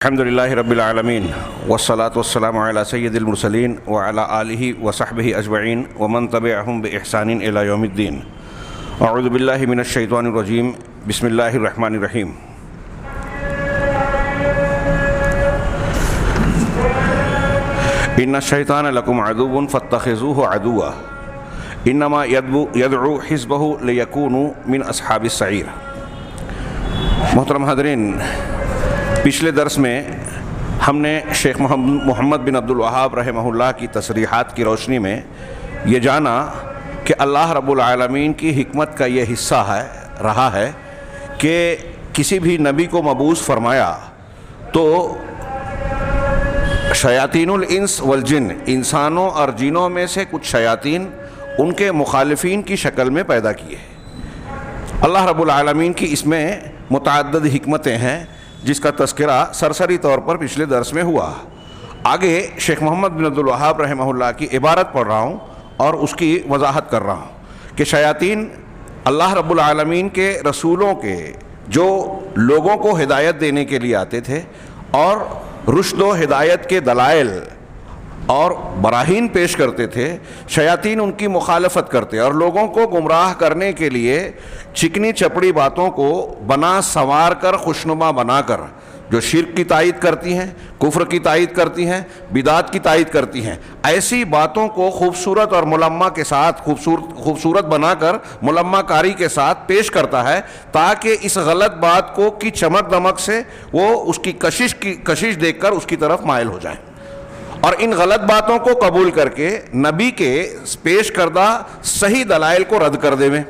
الحمد للہ رب العالمین والصلاة والسلام علی سید المرسلین وعلی آلہ وصحبہ اجمعین ومن تبعہم بإحسان الی یوم الدین۔ اعوذ باللہ من الشیطان الرجیم، بسم اللہ الرحمن الرحیم۔ ان الشیطان لکم عدو فاتخذوہ عدوا انما یدعو حزبہ لیکونوا من اصحاب السعیر۔ محترم حاضرین، پچھلے درس میں ہم نے شیخ محمد بن عبد الوہاب رحمہ اللہ کی تصریحات کی روشنی میں یہ جانا کہ اللہ رب العالمین کی حکمت کا یہ حصہ رہا ہے کہ کسی بھی نبی کو مبعوث فرمایا تو شیاطین الانس والجن، انسانوں اور جنوں میں سے کچھ شیاطین ان کے مخالفین کی شکل میں پیدا کیے۔ اللہ رب العالمین کی اس میں متعدد حکمتیں ہیں جس کا تذکرہ سرسری طور پر پچھلے درس میں ہوا۔ آگے شیخ محمد بن عبد الوہاب رحمہ اللہ کی عبارت پڑھ رہا ہوں اور اس کی وضاحت کر رہا ہوں کہ شیاطین اللہ رب العالمین کے رسولوں کے جو لوگوں کو ہدایت دینے کے لیے آتے تھے اور رشد و ہدایت کے دلائل اور براہین پیش کرتے تھے، شیاطین ان کی مخالفت کرتے اور لوگوں کو گمراہ کرنے کے لیے چکنی چپڑی باتوں کو بنا سنوار کر خوشنما بنا کر جو شرک کی تائید کرتی ہیں، کفر کی تائید کرتی ہیں، بدعت کی تائید کرتی ہیں، ایسی باتوں کو خوبصورت اور ملمہ کے ساتھ خوبصورت بنا کر ملمہ کاری کے ساتھ پیش کرتا ہے تاکہ اس غلط بات کو کی چمک دمک سے وہ اس کی کشش دیکھ کر اس کی طرف مائل ہو جائیں اور ان غلط باتوں کو قبول کر کے نبی کے پیش کردہ صحیح دلائل کو رد کر دے میں،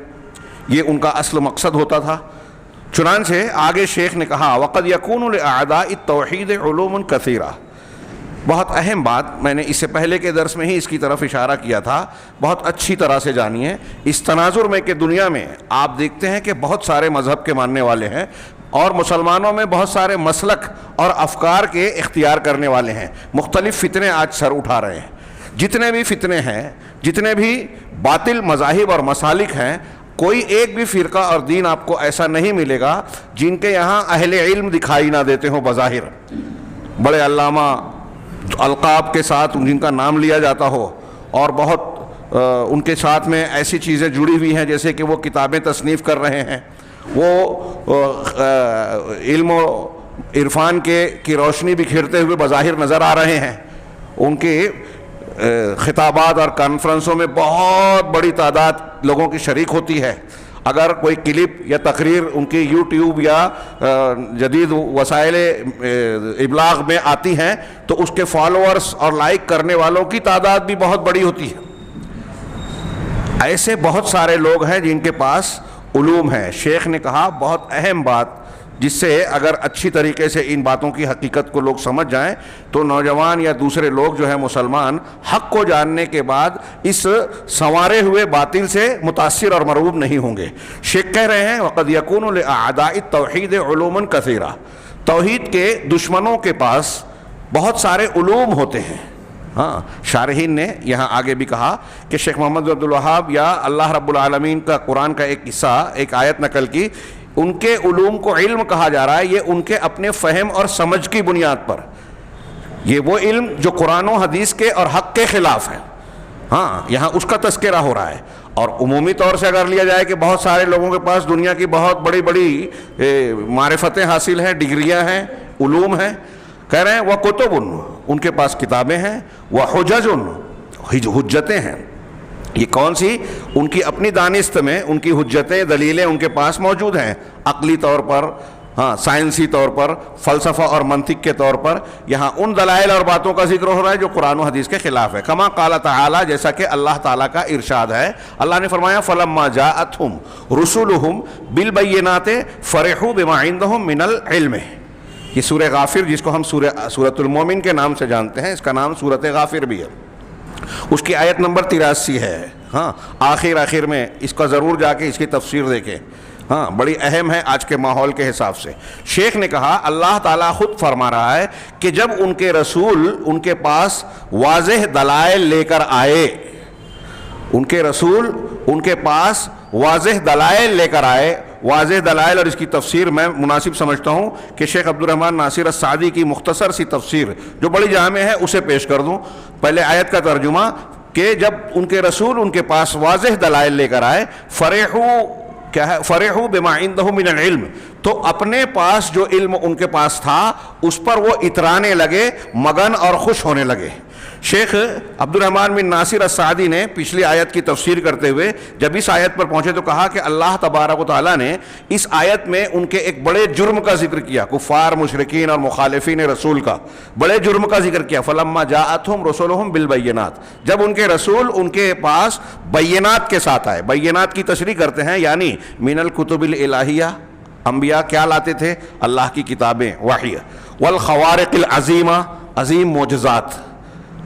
یہ ان کا اصل مقصد ہوتا تھا۔ چنانچہ آگے شیخ نے کہا وَقَدْ يَكُونُ لِأَعْدَاءِ التَّوْحِيدِ عُلُومٌ كَثِيرَةٌ۔ بہت اہم بات، میں نے اس سے پہلے کے درس میں ہی اس کی طرف اشارہ کیا تھا، بہت اچھی طرح سے جانیے اس تناظر میں کہ دنیا میں آپ دیکھتے ہیں کہ بہت سارے مذہب کے ماننے والے ہیں اور مسلمانوں میں بہت سارے مسلک اور افکار کے اختیار کرنے والے ہیں، مختلف فتنے آج سر اٹھا رہے ہیں۔ جتنے بھی فتنے ہیں، جتنے بھی باطل مذاہب اور مسالک ہیں، کوئی ایک بھی فرقہ اور دین آپ کو ایسا نہیں ملے گا جن کے یہاں اہل علم دکھائی نہ دیتے ہوں بظاہر، بڑے علامہ القاب کے ساتھ جن کا نام لیا جاتا ہو اور بہت ان کے ساتھ میں ایسی چیزیں جڑی ہوئی ہیں جیسے کہ وہ کتابیں تصنیف کر رہے ہیں، وہ علم و عرفان کی روشنی بکھیرتے ہوئے بظاہر نظر آ رہے ہیں، ان کے خطابات اور کانفرنسوں میں بہت بڑی تعداد لوگوں کی شریک ہوتی ہے۔ اگر کوئی کلپ یا تقریر ان کی یوٹیوب یا جدید وسائل ابلاغ میں آتی ہیں تو اس کے فالوورز اور لائک کرنے والوں کی تعداد بھی بہت بڑی ہوتی ہے۔ ایسے بہت سارے لوگ ہیں جن کے پاس علوم ہے۔ شیخ نے کہا بہت اہم بات جس سے اگر اچھی طریقے سے ان باتوں کی حقیقت کو لوگ سمجھ جائیں تو نوجوان یا دوسرے لوگ جو ہیں مسلمان حق کو جاننے کے بعد اس سنوارے ہوئے باطل سے متاثر اور مرعوب نہیں ہوں گے۔ شیخ کہہ رہے ہیں وَقَدْ يَكُونُ لِأَعْدَاءِ التَّوْحِيدِ عُلُومٌ كَثِيرَةٌ، توحید کے دشمنوں کے پاس بہت سارے علوم ہوتے ہیں۔ ہاں، شارحین نے یہاں آگے بھی کہا کہ شیخ محمد بن عبد الوہاب یا اللہ رب العالمین کا قرآن کا ایک حصہ، ایک آیت نقل کی، ان کے علوم کو علم کہا جا رہا ہے، یہ ان کے اپنے فہم اور سمجھ کی بنیاد پر، یہ وہ علم جو قرآن و حدیث کے اور حق کے خلاف ہے، ہاں یہاں اس کا تذکرہ ہو رہا ہے۔ اور عمومی طور سے اگر لیا جائے کہ بہت سارے لوگوں کے پاس دنیا کی بہت بڑی بڑی معرفتیں حاصل ہیں، ڈگریاں ہیں، علوم ہیں، کہہ رہے ہیں وہ کتب، ان کے پاس کتابیں ہیں، وہ حجج، حجتیں ہیں۔ یہ کون سی؟ ان کی اپنی دانست میں ان کی حجتیں، دلیلیں ان کے پاس موجود ہیں، عقلی طور پر، ہاں سائنسی طور پر، فلسفہ اور منطق کے طور پر۔ یہاں ان دلائل اور باتوں کا ذکر ہو رہا ہے جو قرآن و حدیث کے خلاف ہے۔ کما قال تعالی، جیسا کہ اللہ تعالیٰ کا ارشاد ہے، اللہ نے فرمایا فلما جاءتہم رسولہم بالبینات فرحوا بما عندہم من العلم۔ یہ سورہ غافر جس کو ہم سورۃ المومن کے نام سے جانتے ہیں، اس کا نام سورۃ غافر بھی ہے، اس کی آیت نمبر 83 ہے۔ ہاں آخر میں اس کا ضرور جا کے اس کی تفسیر دیکھیں، ہاں بڑی اہم ہے آج کے ماحول کے حساب سے۔ شیخ نے کہا اللہ تعالیٰ خود فرما رہا ہے کہ جب ان کے رسول ان کے پاس واضح دلائل لے کر آئے، ان کے رسول ان کے پاس واضح دلائل لے کر آئے، واضح دلائل اور اس کی تفسیر میں مناسب سمجھتا ہوں کہ شیخ عبد الرحمن ناصر السعدی کی مختصر سی تفسیر جو بڑی جامع ہے اسے پیش کر دوں. پہلے آیت کا ترجمہ کہ جب ان کے رسول ان کے پاس واضح دلائل لے کر آئے، فرحوا بما عندهم من العلم، تو اپنے پاس جو علم ان کے پاس تھا اس پر وہ اترانے لگے، مگن اور خوش ہونے لگے. شیخ عبد الرحمن بن ناصر السعدی نے پچھلی آیت کی تفسیر کرتے ہوئے جب اس آیت پر پہنچے تو کہا کہ اللہ تبارک و تعالیٰ نے اس آیت میں ان کے ایک بڑے جرم کا ذکر کیا، کفار، مشرکین اور مخالفین رسول کا بڑے جرم کا ذکر کیا. فلما جاءتهم رسلهم بالبینات، جب ان کے رسول ان کے پاس بینات کے ساتھ آئے. بینات کی تشریح کرتے ہیں یعنی من الکتب الالہیہ، انبیاء کیا لاتے تھے؟ اللہ کی کتابیں، وحی. والخوارق العظیمہ، عظیم معجزات،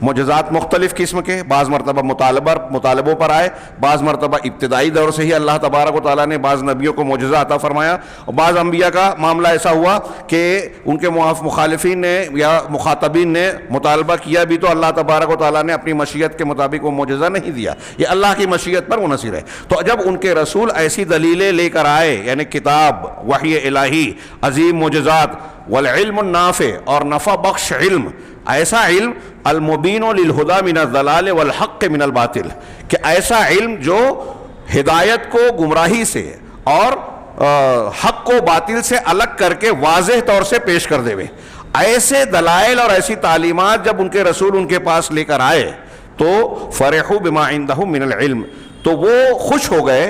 معجزات مختلف قسم کے، بعض مرتبہ مطالبوں پر آئے، بعض مرتبہ ابتدائی دور سے ہی اللہ تبارک و تعالیٰ نے بعض نبیوں کو معجزہ عطا فرمایا، اور بعض انبیاء کا معاملہ ایسا ہوا کہ ان کے مخالفین نے یا مخاطبین نے مطالبہ کیا بھی تو اللہ تبارک و تعالیٰ نے اپنی مشیت کے مطابق وہ معجزہ نہیں دیا، یہ اللہ کی مشیت پر منحصر ہے. تو جب ان کے رسول ایسی دلیلیں لے کر آئے، یعنی کتاب، وحی الہی، عظیم معجزات، والعلم النافع، اور نفع بخش علم، ایسا علم المبین للہدی من الضلال والحق من الباطل، کہ ایسا علم جو ہدایت کو گمراہی سے اور حق کو باطل سے الگ کر کے واضح طور سے پیش کر دے. ایسے دلائل اور ایسی تعلیمات جب ان کے رسول ان کے پاس لے کر آئے تو فرحوا بما عندهم من العلم، تو وہ خوش ہو گئے،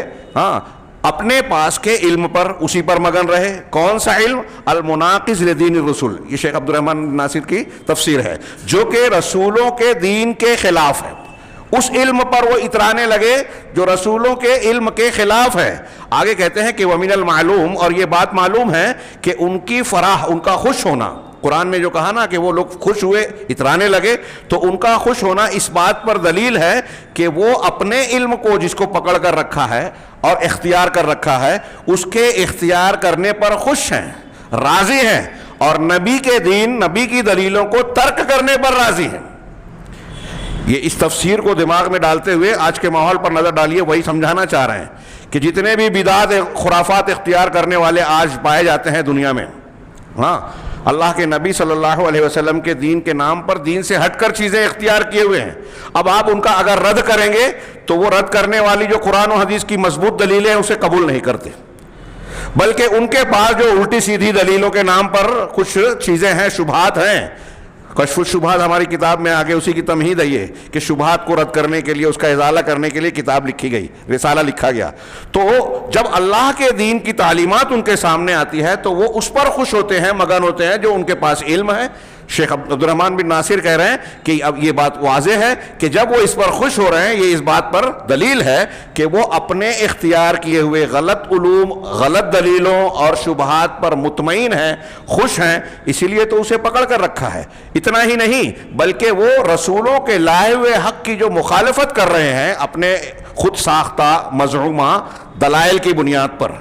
اپنے پاس کے علم پر، اسی پر مگن رہے. کون سا علم؟ المناقض لدین الرسول، یہ شیخ عبد الرحمن ناصر کی تفسیر ہے، جو کہ رسولوں کے دین کے خلاف ہے. اس علم پر وہ اترانے لگے جو رسولوں کے علم کے خلاف ہے. آگے کہتے ہیں کہ ومن المعلوم، اور یہ بات معلوم ہے کہ ان کی فرح، ان کا خوش ہونا، قرآن میں جو کہا نا کہ وہ لوگ خوش ہوئے، اترانے لگے، تو ان کا خوش ہونا اس بات پر دلیل ہے کہ وہ اپنے علم کو جس کو پکڑ کر رکھا ہے اور اختیار کر رکھا ہے، اس کے اختیار کرنے پر خوش ہیں، راضی ہیں، اور نبی کے دین، نبی کی دلیلوں کو ترک کرنے پر راضی ہیں. یہ اس تفسیر کو دماغ میں ڈالتے ہوئے آج کے ماحول پر نظر ڈالیے. وہی سمجھانا چاہ رہے ہیں کہ جتنے بھی بدعات، خرافات اختیار کرنے والے آج پائے جاتے ہیں دنیا میں، اللہ کے نبی صلی اللہ علیہ وسلم کے دین کے نام پر دین سے ہٹ کر چیزیں اختیار کیے ہوئے ہیں. اب آپ ان کا اگر رد کریں گے تو وہ رد کرنے والی جو قرآن و حدیث کی مضبوط دلیلیں ہیں اسے قبول نہیں کرتے، بلکہ ان کے پاس جو الٹی سیدھی دلیلوں کے نام پر کچھ چیزیں ہیں، شبہات ہیں. کشف الشبہات ہماری کتاب میں آگے اسی کی تمہید ہے یہ کہ شبہات کو رد کرنے کے لیے، اس کا ازالہ کرنے کے لیے کتاب لکھی گئی، رسالہ لکھا گیا. تو جب اللہ کے دین کی تعلیمات ان کے سامنے آتی ہے تو وہ اس پر خوش ہوتے ہیں، مگن ہوتے ہیں جو ان کے پاس علم ہے. شیخ عبد الرحمن بن ناصر کہہ رہے ہیں کہ اب یہ بات واضح ہے کہ جب وہ اس پر خوش ہو رہے ہیں، یہ اس بات پر دلیل ہے کہ وہ اپنے اختیار کیے ہوئے غلط علوم، غلط دلیلوں اور شبہات پر مطمئن ہیں، خوش ہیں، اسی لیے تو اسے پکڑ کر رکھا ہے. اتنا ہی نہیں بلکہ وہ رسولوں کے لائے ہوئے حق کی جو مخالفت کر رہے ہیں اپنے خود ساختہ مزعومہ دلائل کی بنیاد پر.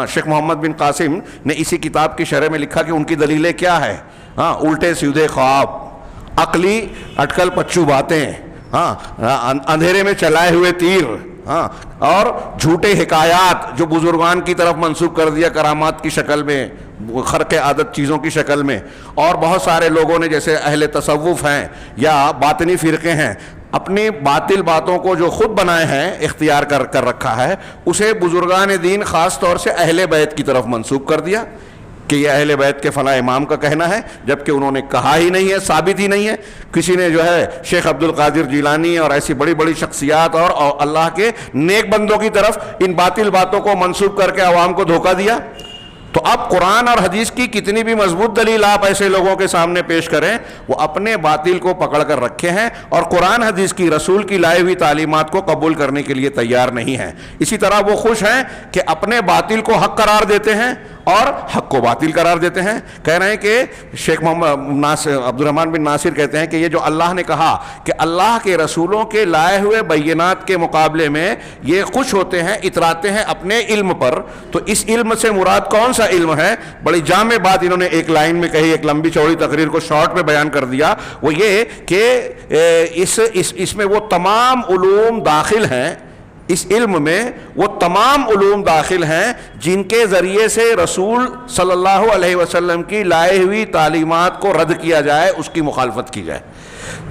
شیخ محمد بن قاسم نے اسی کتاب کی شرح میں لکھا کہ ان کی دلیلیں کیا ہے؟ الٹے سیدھے خواب، عقلی اٹکل پچو باتیں، اندھیرے میں چلائے ہوئے تیر، اور جھوٹے حکایات جو بزرگان کی طرف منسوب کر دیا کرامات کی شکل میں، خرق عادت چیزوں کی شکل میں. اور بہت سارے لوگوں نے جیسے اہل تصوف ہیں یا باطنی فرقے ہیں، اپنی باطل باتوں کو جو خود بنائے ہیں، اختیار کر رکھا ہے، اسے بزرگان دین خاص طور سے اہل بیت کی طرف منسوب کر دیا کہ یہ اہل بیت کے فلاں امام کا کہنا ہے، جبکہ انہوں نے کہا ہی نہیں ہے، ثابت ہی نہیں ہے. کسی نے جو ہے شیخ عبد القادر جیلانی اور ایسی بڑی بڑی شخصیات اور اللہ کے نیک بندوں کی طرف ان باطل باتوں کو منسوب کر کے عوام کو دھوکہ دیا. تو اب قرآن اور حدیث کی کتنی بھی مضبوط دلیل آپ ایسے لوگوں کے سامنے پیش کریں، وہ اپنے باطل کو پکڑ کر رکھے ہیں اور قرآن حدیث کی، رسول کی لائی ہوئی تعلیمات کو قبول کرنے کے لیے تیار نہیں ہیں. اسی طرح وہ خوش ہیں کہ اپنے باطل کو حق قرار دیتے ہیں اور حق کو باطل قرار دیتے ہیں. کہہ رہے ہیں کہ شیخ محمد عبد الرحمن بن ناصر کہتے ہیں کہ یہ جو اللہ نے کہا کہ اللہ کے رسولوں کے لائے ہوئے بینات کے مقابلے میں یہ خوش ہوتے ہیں، اتراتے ہیں اپنے علم پر، تو اس علم سے مراد کون سا علم ہے؟ بڑی جامع بات انہوں نے ایک لائن میں کہی، ایک لمبی چوڑی تقریر کو شارٹ میں بیان کر دیا. وہ یہ کہ اس میں وہ تمام علوم داخل ہیں اس علم میں وہ تمام علوم داخل ہیں جن کے ذریعے سے رسول صلی اللہ علیہ وسلم کی لائے ہوئی تعلیمات کو رد کیا جائے، اس کی مخالفت کی جائے۔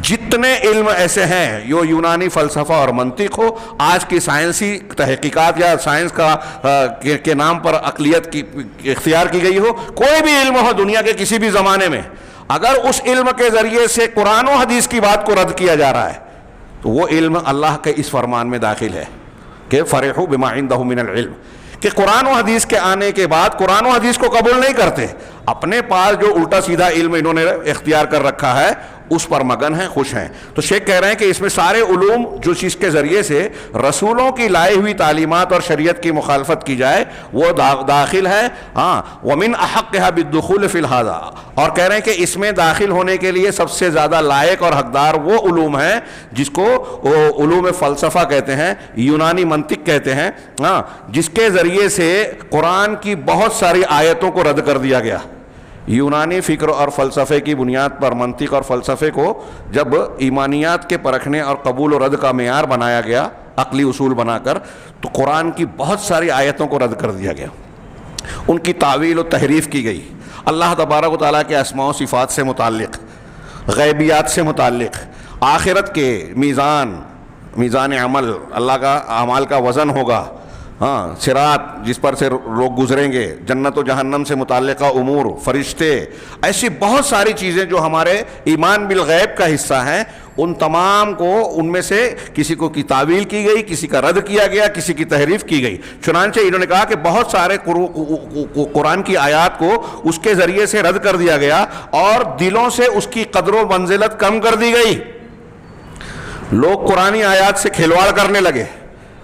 جتنے علم ایسے ہیں، یونانی فلسفہ اور منطق ہو، آج کی سائنسی تحقیقات یا سائنس کے نام پر عقلیت کی اختیار کی گئی ہو، کوئی بھی علم ہو دنیا کے کسی بھی زمانے میں، اگر اس علم کے ذریعے سے قرآن و حدیث کی بات کو رد کیا جا رہا ہے تو وہ علم اللہ کے اس فرمان میں داخل ہے کہ فرحوا بما عندہ من العلم، کہ قرآن و حدیث کے آنے کے بعد قرآن و حدیث کو قبول نہیں کرتے، اپنے پاس جو الٹا سیدھا علم انہوں نے اختیار کر رکھا ہے اس پر مگن ہیں، خوش ہیں۔ تو شیخ کہہ رہے ہیں کہ اس میں سارے علوم جو چیز کے ذریعے سے رسولوں کی لائی ہوئی تعلیمات اور شریعت کی مخالفت کی جائے وہ داخل ہے۔ ہاں، ومن احقها بالدخول فی الہذا، اور کہہ رہے ہیں کہ اس میں داخل ہونے کے لیے سب سے زیادہ لائق اور حقدار وہ علوم ہیں جس کو علوم فلسفہ کہتے ہیں، یونانی منطق کہتے ہیں، ہاں، جس کے ذریعے سے قرآن کی بہت ساری آیتوں کو رد کر دیا گیا۔ یونانی فکر اور فلسفے کی بنیاد پر منطق اور فلسفے کو جب ایمانیات کے پرکھنے اور قبول و رد کا معیار بنایا گیا، عقلی اصول بنا کر، تو قرآن کی بہت ساری آیتوں کو رد کر دیا گیا، ان کی تعویل و تحریف کی گئی۔ اللہ تبارک و تعالیٰ کے اسماء و صفات سے متعلق، غیبیات سے متعلق، آخرت کے میزان عمل، اللہ کا اعمال کا وزن ہوگا، ہاں، صراط جس پر سے لوگ گزریں گے، جنت و جہنم سے متعلقہ امور، فرشتے، ایسی بہت ساری چیزیں جو ہمارے ایمان بالغیب کا حصہ ہیں، ان تمام کو ان میں سے کسی کو کی تعویل کی گئی، کسی کا رد کیا گیا، کسی کی تحریف کی گئی۔ چنانچہ انہوں نے کہا کہ بہت سارے قرآن کی آیات کو اس کے ذریعے سے رد کر دیا گیا اور دلوں سے اس کی قدر و منزلت کم کر دی گئی۔ لوگ قرآنی آیات سے کھلواڑ کرنے لگے،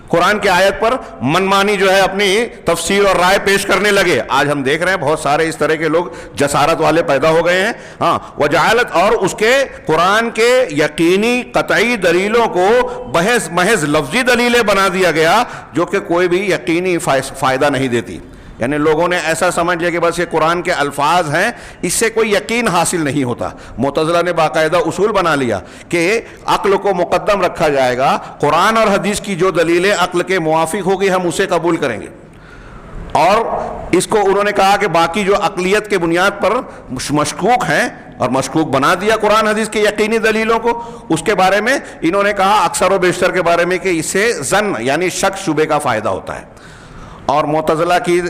قرآن کی آیت پر منمانی جو ہے اپنی تفسیر اور رائے پیش کرنے لگے۔ آج ہم دیکھ رہے ہیں بہت سارے اس طرح کے لوگ جسارت والے پیدا ہو گئے ہیں، ہاں، وجعلت، اور اس کے قرآن کے یقینی قطعی دلیلوں کو محض لفظی دلیلیں بنا دیا گیا جو کہ کوئی بھی یقینی فائدہ نہیں دیتی۔ یعنی لوگوں نے ایسا سمجھ لیا کہ بس یہ قرآن کے الفاظ ہیں، اس سے کوئی یقین حاصل نہیں ہوتا۔ معتزلہ نے باقاعدہ اصول بنا لیا کہ عقل کو مقدم رکھا جائے گا، قرآن اور حدیث کی جو دلیلیں عقل کے موافق ہوگی ہم اسے قبول کریں گے، اور اس کو انہوں نے کہا کہ باقی جو عقلیت کے بنیاد پر مشکوک ہیں، اور مشکوک بنا دیا قرآن حدیث کے یقینی دلیلوں کو۔ اس کے بارے میں انہوں نے کہا اکثر و بیشتر کے بارے میں کہ اس سے ظن یعنی شک شبے کا فائدہ ہوتا ہے۔ اور معتزلہ کی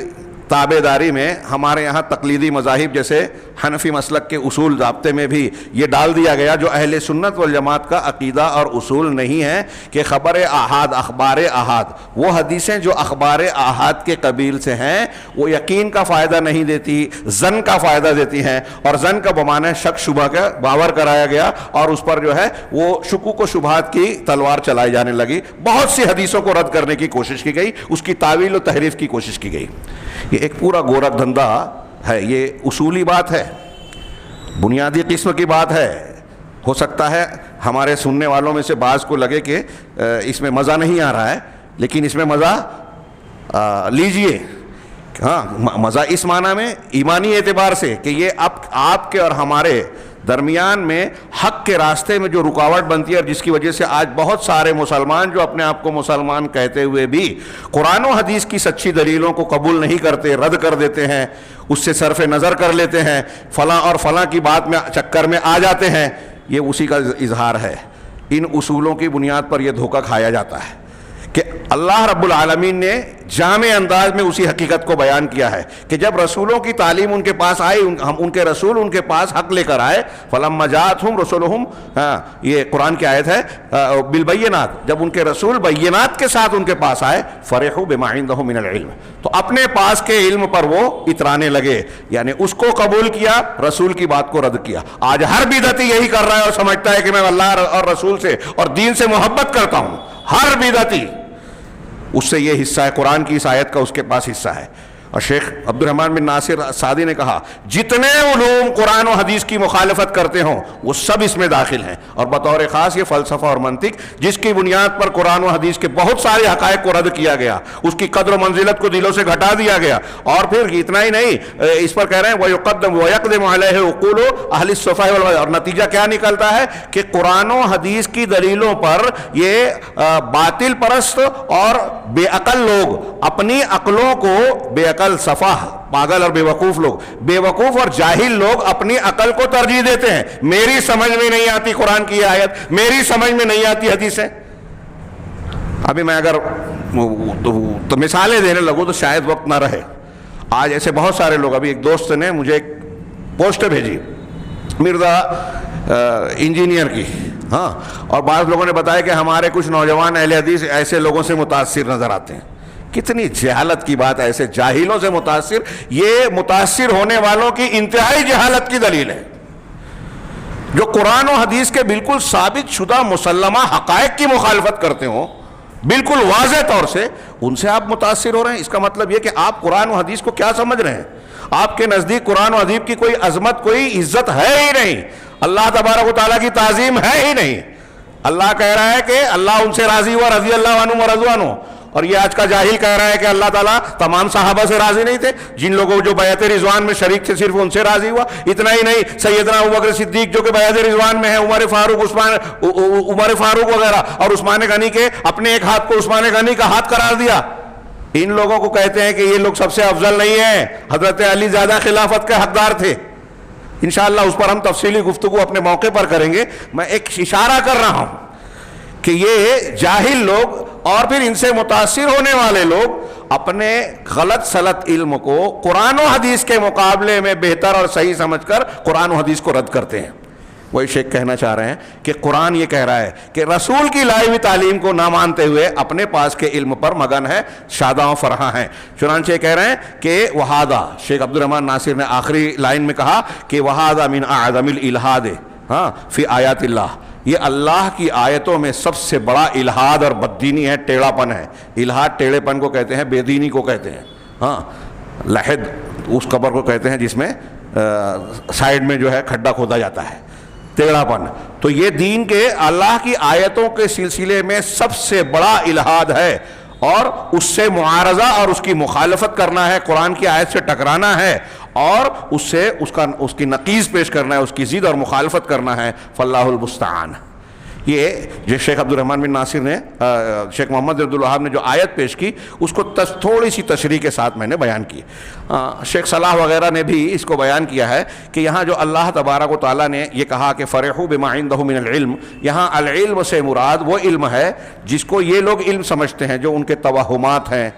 تابع داری میں ہمارے یہاں تقلیدی مذاہب جیسے حنفی مسلک کے اصول ضابطے میں بھی یہ ڈال دیا گیا جو اہل سنت والجماعت کا عقیدہ اور اصول نہیں ہے، کہ خبر احاد، اخبار احاد، وہ حدیثیں جو اخبار احاد کے قبیل سے ہیں وہ یقین کا فائدہ نہیں دیتی، ظن کا فائدہ دیتی ہیں، اور ظن کا بمعنی شک شبہ کا باور کرایا گیا، اور اس پر جو ہے وہ شکوک و شبہات کی تلوار چلائی جانے لگی۔ بہت سی حدیثوں کو رد کرنے کی کوشش کی گئی، اس کی تعویل و تحریف کی کوشش کی گئی۔ یہ ایک پورا گورکھ دھندا ہے، یہ اصولی بات ہے، بنیادی قسم کی بات ہے۔ ہو سکتا ہے ہمارے سننے والوں میں سے بعض کو لگے کہ اس میں مزہ نہیں آ رہا ہے، لیکن اس میں مزہ لیجئے۔ ہاں، مزہ اس معنی میں ایمانی اعتبار سے کہ یہ آپ کے اور ہمارے درمیان میں حق کے راستے میں جو رکاوٹ بنتی ہے، اور جس کی وجہ سے آج بہت سارے مسلمان جو اپنے آپ کو مسلمان کہتے ہوئے بھی قرآن و حدیث کی سچی دلیلوں کو قبول نہیں کرتے، رد کر دیتے ہیں، اس سے صرف نظر کر لیتے ہیں، فلاں اور فلاں کی بات میں چکر میں آ جاتے ہیں، یہ اسی کا اظہار ہے۔ ان اصولوں کی بنیاد پر یہ دھوکہ کھایا جاتا ہے کہ اللہ رب العالمین نے جامع انداز میں اسی حقیقت کو بیان کیا ہے کہ جب رسولوں کی تعلیم ان کے پاس آئی، ان کے رسول ان کے پاس حق لے کر آئے، فَلَمَّا جَاءَتْهُمْ رُسُلُهُمْ، یہ قرآن کی آیت ہے، بِالْبَيِّنَاتِ، جب ان کے رسول بینات کے ساتھ ان کے پاس آئے، فَرِحُوا بِمَا عِندَهُم مِّنَ الْعِلْمِ، تو اپنے پاس کے علم پر وہ اترانے لگے، یعنی اس کو قبول کیا، رسول کی بات کو رد کیا۔ آج ہر بدعتی یہی کر رہا ہے اور سمجھتا ہے کہ میں اللہ اور رسول سے اور دین سے محبت کرتا ہوں۔ ہر بدعتی، اس سے یہ حصہ ہے، قرآن کی اس آیت کا اس کے پاس حصہ ہے۔ اور شیخ عبد الرحمن بن ناصر سعدی نے کہا جتنے علوم قرآن و حدیث کی مخالفت کرتے ہوں وہ سب اس میں داخل ہیں، اور بطور خاص یہ فلسفہ اور منطق جس کی بنیاد پر قرآن و حدیث کے بہت سارے حقائق کو رد کیا گیا، اس کی قدر و منزلت کو دلوں سے گھٹا دیا گیا، اور پھر اتنا ہی نہیں اس پر کہہ رہے ہیں وَيُقَدَّمُ وَيَقْدِمُ عَلَيْهِ عُقُولُ أَهْلِ الصَّفَاءِ وَالْغَيْرِ، اور نتیجہ کیا نکلتا ہے کہ قرآن و حدیث کی دلیلوں پر یہ باطل پرست اور بے عقل لوگ اپنی عقلوں کو، بے عقل صفاح پاگل اور بے وقوف لوگ، بے وقوف اور جاہل لوگ اپنی عقل کو ترجیح دیتے ہیں، میری سمجھ میں نہیں آتی قرآن کی آیت، میری سمجھ میں نہیں آتی حدیثیں۔ ابھی میں اگر تو مثالیں دینے لگوں تو شاید وقت نہ رہے۔ آج ایسے بہت سارے لوگ، ابھی ایک دوست نے مجھے ایک پوسٹ بھیجی مرزا انجینئر کی، ہاں، اور بعض لوگوں نے بتایا کہ ہمارے کچھ نوجوان اہل حدیث ایسے لوگوں سے متاثر نظر آتے ہیں۔ کتنی جہالت کی بات ہے، ایسے جاہلوں سے متاثر، یہ متاثر ہونے والوں کی انتہائی جہالت کی دلیل ہے۔ جو قرآن و حدیث کے بالکل ثابت شدہ مسلمہ حقائق کی مخالفت کرتے ہوں بالکل واضح طور سے، ان سے آپ متاثر ہو رہے ہیں، اس کا مطلب یہ کہ آپ قرآن و حدیث کو کیا سمجھ رہے ہیں؟ آپ کے نزدیک قرآن و حدیث کی کوئی عظمت، کوئی عزت ہے ہی نہیں، اللہ تبارک و تعالیٰ کی تعظیم ہے ہی نہیں۔ اللہ کہہ رہا ہے کہ اللہ ان سے راضی ہوا، رضی اللہ عنہم ورضوا عنہ، اور یہ آج کا جاہل کہہ رہا ہے کہ اللہ تعالیٰ تمام صحابہ سے راضی نہیں تھے، جن لوگوں جو بیعت رضوان میں شریک تھے صرف ان سے راضی ہوا۔ اتنا ہی نہیں، سیدنا ابوبکر صدیق جو کہ بیعت رضوان میں ہے، عمر فاروق وغیرہ، اور عثمان غنی کے اپنے ایک ہاتھ کو عثمان غنی کا ہاتھ قرار دیا۔ ان لوگوں کو کہتے ہیں کہ یہ لوگ سب سے افضل نہیں ہیں، حضرت علی زیادہ خلافت کے حقدار تھے۔ انشاءاللہ اس پر ہم تفصیلی گفتگو اپنے موقع پر کریں گے۔ میں ایک اشارہ کر رہا ہوں کہ یہ جاہل لوگ اور پھر ان سے متاثر ہونے والے لوگ اپنے غلط سلط علم کو قرآن و حدیث کے مقابلے میں بہتر اور صحیح سمجھ کر قرآن و حدیث کو رد کرتے ہیں۔ وہی شیخ کہنا چاہ رہے ہیں کہ قرآن یہ کہہ رہا ہے کہ رسول کی لائی ہوئی تعلیم کو نہ مانتے ہوئے اپنے پاس کے علم پر مگن ہے، شاداں و فرحاں ہیں۔ چنانچہ کہہ رہے ہیں کہ وہادہ، شیخ عبد الرحمن ناصر نے آخری لائن میں کہا کہ وہادہ من اعظم الالحاد فی آیات اللہ، یہ اللہ کی آیتوں میں سب سے بڑا الہاد اور بددینی ہے، ٹیڑھا پن ہے۔ الہاد ٹیڑھے پن کو کہتے ہیں، بے دینی کو کہتے ہیں، ہاں، لحد اس قبر کو کہتے ہیں جس میں سائیڈ میں جو ہے کھڈا کھودا جاتا ہے، ٹیڑھا پن۔ تو یہ دین کے اللہ کی آیتوں کے سلسلے میں سب سے بڑا الہاد ہے، اور اس سے معارضہ اور اس کی مخالفت کرنا ہے، قرآن کی آیت سے ٹکرانا ہے اور اس سے اس کی نقیض پیش کرنا ہے، اس کی ضد اور مخالفت کرنا ہے۔ فاللہ المستعان۔ یہ جو شیخ عبد الرحمن بن ناصر نے، شیخ محمد عبد الوہاب نے جو آیت پیش کی اس کو تھوڑی سی تشریح کے ساتھ میں نے بیان کی۔ شیخ صلاح وغیرہ نے بھی اس کو بیان کیا ہے کہ یہاں جو اللہ تبارک و تعالیٰ نے یہ کہا کہ فرحوا بما عندہ من العلم، یہاں العلم سے مراد وہ علم ہے جس کو یہ لوگ علم سمجھتے ہیں، جو ان کے توہمات ہیں،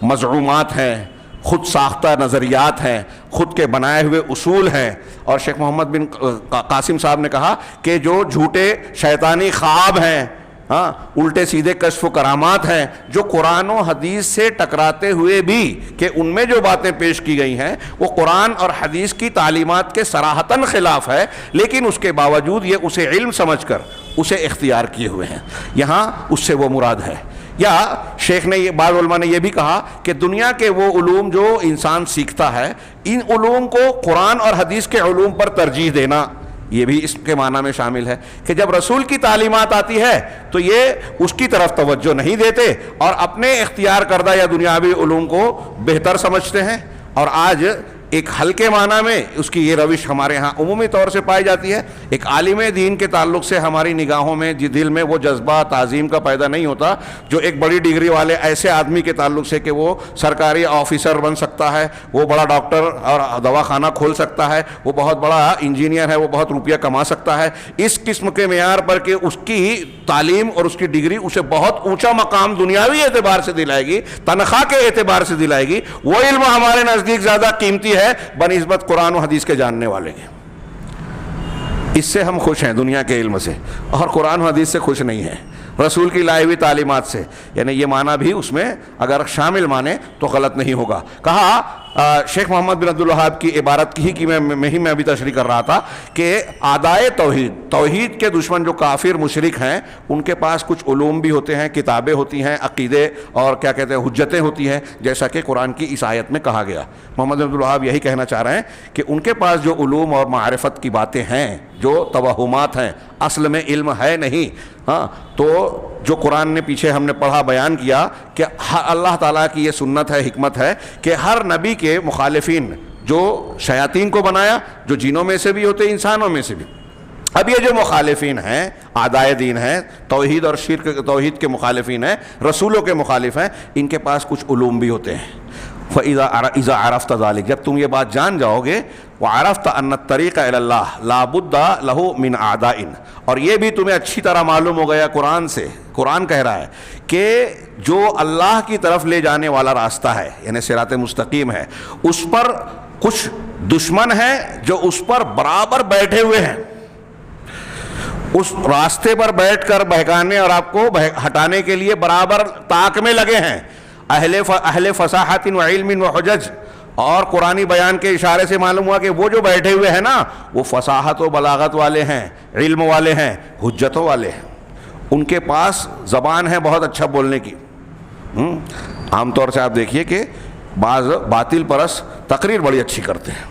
مزعومات ہیں، خود ساختہ نظریات ہیں، خود کے بنائے ہوئے اصول ہیں۔ اور شیخ محمد بن قاسم صاحب نے کہا کہ جو جھوٹے شیطانی خواب ہیں، ہاں، الٹے سیدھے کشف و کرامات ہیں، جو قرآن و حدیث سے ٹکراتے ہوئے بھی کہ ان میں جو باتیں پیش کی گئی ہیں وہ قرآن اور حدیث کی تعلیمات کے صراحتاً خلاف ہے، لیکن اس کے باوجود یہ اسے علم سمجھ کر اسے اختیار کیے ہوئے ہیں، یہاں اس سے وہ مراد ہے۔ یا شیخ نے یہ، بعض علماء نے یہ بھی کہا کہ دنیا کے وہ علوم جو انسان سیکھتا ہے، ان علوم کو قرآن اور حدیث کے علوم پر ترجیح دینا، یہ بھی اس کے معنی میں شامل ہے کہ جب رسول کی تعلیمات آتی ہے تو یہ اس کی طرف توجہ نہیں دیتے اور اپنے اختیار کردہ یا دنیاوی علوم کو بہتر سمجھتے ہیں۔ اور آج ایک ہلکے معنی میں اس کی یہ روش ہمارے ہاں عمومی طور سے پائی جاتی ہے۔ ایک عالم دین کے تعلق سے ہماری نگاہوں میں دل میں وہ جذبہ تعظیم کا پیدا نہیں ہوتا جو ایک بڑی ڈگری والے ایسے آدمی کے تعلق سے کہ وہ سرکاری آفیسر بن سکتا ہے، وہ بڑا ڈاکٹر اور دواخانہ کھول سکتا ہے، وہ بہت بڑا انجینئر ہے، وہ بہت روپیہ کما سکتا ہے۔ اس قسم کے معیار پر کہ اس کی تعلیم اور اس کی ڈگری اسے بہت اونچا مقام دنیاوی اعتبار سے دلائے گی، تنخواہ کے اعتبار سے دلائے گی، وہ علم ہمارے نزدیک زیادہ قیمتی ہے بنسبت قرآن و حدیث کے جاننے والے ہیں۔ اس سے ہم خوش ہیں دنیا کے علم سے، اور قرآن و حدیث سے خوش نہیں ہیں، رسول کی لائی ہوئی تعلیمات سے۔ یعنی یہ معنی بھی اس میں اگر شامل مانے تو غلط نہیں ہوگا۔ کہا شیخ محمد بن عبد الوہاب کی عبارت کی میں ابھی تشریح کر رہا تھا کہ اعدائے توحید کے دشمن جو کافر مشرک ہیں ان کے پاس کچھ علوم بھی ہوتے ہیں، کتابیں ہوتی ہیں، عقیدے اور کیا کہتے ہیں حجتیں ہوتی ہیں، جیسا کہ قرآن کی اس آیت میں کہا گیا۔ محمد بن عبد الوہاب یہی کہنا چاہ رہے ہیں کہ ان کے پاس جو علوم اور معرفت کی باتیں ہیں، جو توہمات ہیں، اصل میں علم ہے نہیں، ہاں، تو جو قرآن نے پیچھے ہم نے پڑھا بیان کیا کہ اللہ تعالیٰ کی یہ سنت ہے، حکمت ہے کہ ہر نبی کے مخالفین جو شیاطین کو بنایا، جو جنوں میں سے بھی ہوتے انسانوں میں سے بھی۔ اب یہ جو مخالفین ہیں، اعدائے دین ہیں، توحید اور شرک توحید کے مخالفین ہیں، رسولوں کے مخالف ہیں، ان کے پاس کچھ علوم بھی ہوتے ہیں۔ فَإِذَا عَرَفْتَ ذَلِكَ، جب تم یہ بات جان جاؤ گے، وَعَرَفْتَ أَنَّ الطَّرِيقَ إِلَى اللَّهِ لَا بُدَّ لَهُ مِنْ أَعْدَاءٍ، اور یہ بھی تمہیں اچھی طرح معلوم ہو گیا قرآن سے، قرآن کہہ رہا ہے کہ جو اللہ کی طرف لے جانے والا راستہ ہے، یعنی صراط مستقیم ہے، اس پر کچھ دشمن ہیں جو اس پر برابر بیٹھے ہوئے ہیں، اس راستے پر بیٹھ کر بہکانے اور آپ کو ہٹانے کے لیے برابر طاق میں لگے ہیں، اہل فصاحت و علم و حجج۔ اور قرآنی بیان کے اشارے سے معلوم ہوا کہ وہ جو بیٹھے ہوئے ہیں نا، وہ فصاحت و بلاغت والے ہیں، علم والے ہیں، حجتوں والے ہیں، ان کے پاس زبان ہے بہت اچھا بولنے کی۔ عام طور سے آپ دیکھیے کہ بعض باطل پرست تقریر بڑی اچھی کرتے ہیں،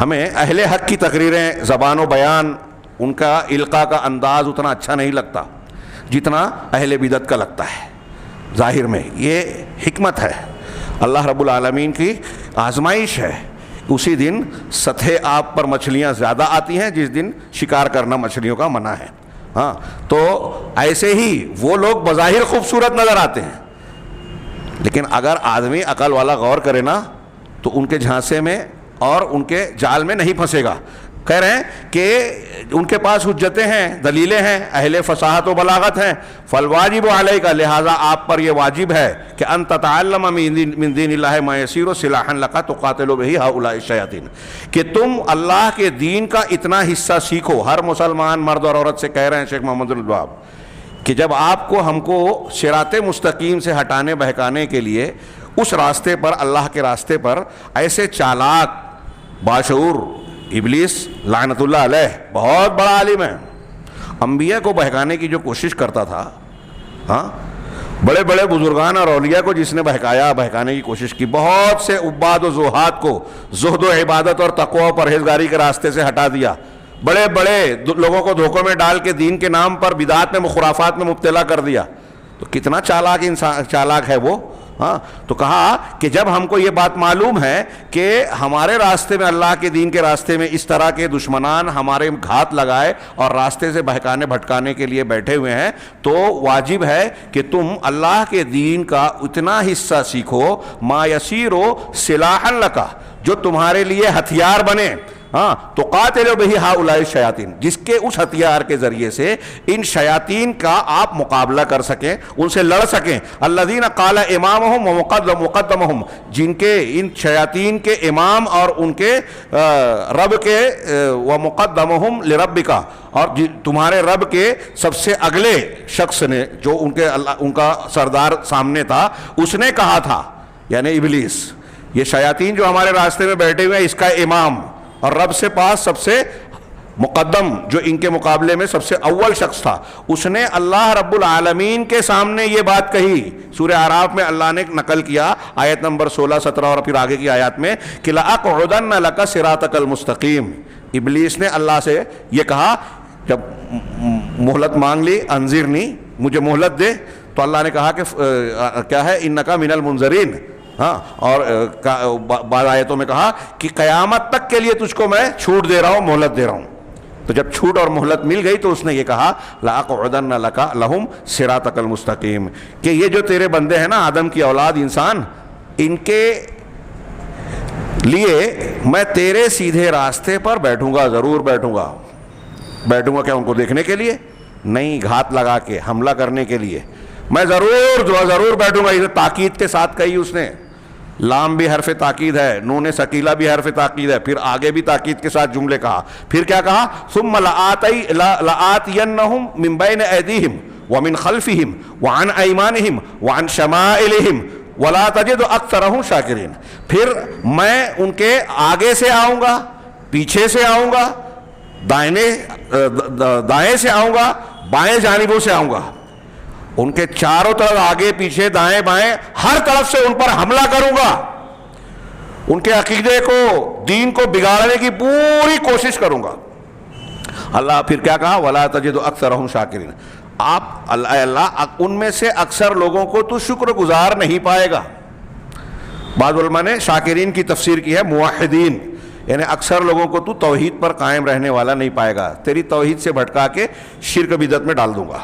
ہمیں اہل حق کی تقریریں، زبان و بیان، ان کا القاء کا انداز اتنا اچھا نہیں لگتا جتنا اہل بدعت کا لگتا ہے۔ ظاہر میں یہ حکمت ہے، اللہ رب العالمین کی آزمائش ہے۔ اسی دن سطح آب پر مچھلیاں زیادہ آتی ہیں جس دن شکار کرنا مچھلیوں کا منع ہے، ہاں، تو ایسے ہی وہ لوگ بظاہر خوبصورت نظر آتے ہیں، لیکن اگر آدمی عقل والا غور کرے نا تو ان کے جھانسے میں اور ان کے جال میں نہیں پھنسے گا۔ کہہ رہے ہیں کہ ان کے پاس حجتیں ہیں، دلیلیں ہیں، اہل فصاحت و بلاغت ہیں، فالواجب علیک، لہذا آپ پر یہ واجب ہے کہ ان تتعلم من دین اللہ ما یسیر سلاحا لک تقاتل بہ ہؤلاء الشیاطین، کہ تم اللہ کے دین کا اتنا حصہ سیکھو۔ ہر مسلمان مرد اور عورت سے کہہ رہے ہیں شیخ محمد بن عبد الوہاب کہ جب آپ کو ہم کو صراط مستقیم سے ہٹانے بہکانے کے لیے اس راستے پر، اللہ کے راستے پر، ایسے چالاک باشعور ابلیس لعنت اللہ علیہ بہت بڑا عالم ہے، انبیاء کو بہکانے کی جو کوشش کرتا تھا، ہاں، بڑے بڑے بزرگان اور اولیاء کو جس نے بہکانے کی کوشش کی، بہت سے عباد و زہاد کو زہد و عبادت اور تقوی و پرہیزگاری کے راستے سے ہٹا دیا، بڑے بڑے لوگوں کو دھوکوں میں ڈال کے دین کے نام پر بدعات میں، خرافات میں مبتلا کر دیا۔ تو کتنا چالاک ہے وہ، ہاں۔ تو کہا کہ جب ہم کو یہ بات معلوم ہے کہ ہمارے راستے میں، اللہ کے دین کے راستے میں اس طرح کے دشمنان ہمارے گھات لگائے اور راستے سے بہکانے بھٹکانے کے لیے بیٹھے ہوئے ہیں، تو واجب ہے کہ تم اللہ کے دین کا اتنا حصہ سیکھو، ما یسیرو سلاحا لک، جو تمہارے لیے ہتھیار بنے، ہاں، تو قاتلوا بہ ہؤلاء الشیاطین، جس کے اس ہتھیار کے ذریعے سے ان شیاطین کا آپ مقابلہ کر سکیں، ان سے لڑ سکیں۔ الذین قال امامہم ومقدمہم، جن کے ان شیاطین کے امام اور ان کے رب کے، ومقدمہم لربک، اور تمہارے رب کے سب سے اگلے شخص نے، جو ان کا سردار سامنے تھا، اس نے کہا تھا، یعنی ابلیس، یہ شیاطین جو ہمارے راستے میں بیٹھے ہوئے ہیں، اس کا امام اور رب سے پاس سب سے مقدم، جو ان کے مقابلے میں سب سے اول شخص تھا، اس نے اللہ رب العالمین کے سامنے یہ بات کہی۔ سورہ اعراف میں اللہ نے نقل کیا آیت نمبر 16، 17 اور پھر آگے کی آیات میں کہ لَأَقْعُدَنَّ لَكَ صِرَاطَكَ الْمُسْتَقِيمَ۔ ابلیس نے اللہ سے یہ کہا، جب مہلت مانگ لی، انذرنی، مجھے مہلت دے، تو اللہ نے کہا کہ کیا ہے، اِنَّكَ مِنَ الْمُنذَرِينَ، ہاں، اور بعض آیتوں میں کہا کہ قیامت تک کے لیے تجھ کو میں چھوٹ دے رہا ہوں، مہلت دے رہا ہوں۔ تو جب چھوٹ اور مہلت مل گئی تو اس نے یہ کہا لَأَقْعُدَنَّ لَكَ لَهُمْ صِرَاطَكَ الْمُسْتَقِيمَ، کہ یہ جو تیرے بندے ہیں نا، آدم کی اولاد، انسان، ان کے لیے میں تیرے سیدھے راستے پر بیٹھوں گا، ضرور بیٹھوں گا۔ بیٹھوں گا کیا ان کو دیکھنے کے لیے؟ نہیں، گھات لگا کے، حملہ کرنے کے لیے میں ضرور بیٹھوں گا۔ یہ تاکید کے ساتھ کہی اس نے، لام بھی حرف تاکید ہے، نون ثقیلہ بھی حرف تاکید ہے، پھر آگے بھی تاکید کے ساتھ جملے کہا۔ پھر کیا کہا؟ ثم لآتینہم من بین ایدیہم ومن خلفہم وعن ایمانہم وعن شمائلہم ولا تجد اکثرہم شاکرین، پھر میں ان کے آگے سے آؤں گا، پیچھے سے آؤں گا، دائیں سے آؤں گا، بائیں جانبوں سے آؤں گا، ان کے چاروں طرف آگے پیچھے دائیں بائیں ہر طرف سے ان پر حملہ کروں گا، ان کے عقیدے کو دین کو بگاڑنے کی پوری کوشش کروں گا۔ اللہ پھر کیا کہا؟ وَلَا تَجِدُ أَكْثَرَهُمْ شَاكِرِينَ، آپ اللہ ان میں سے اکثر لوگوں کو تو شکر گزار نہیں پائے گا۔ بعض علماء نے شاکرین کی تفسیر کی ہے موحدین، یعنی اکثر لوگوں کو تو توحید پر قائم رہنے والا نہیں پائے گا، تیری توحید سے بھٹکا کے شرک بدعت میں ڈال دوں گا۔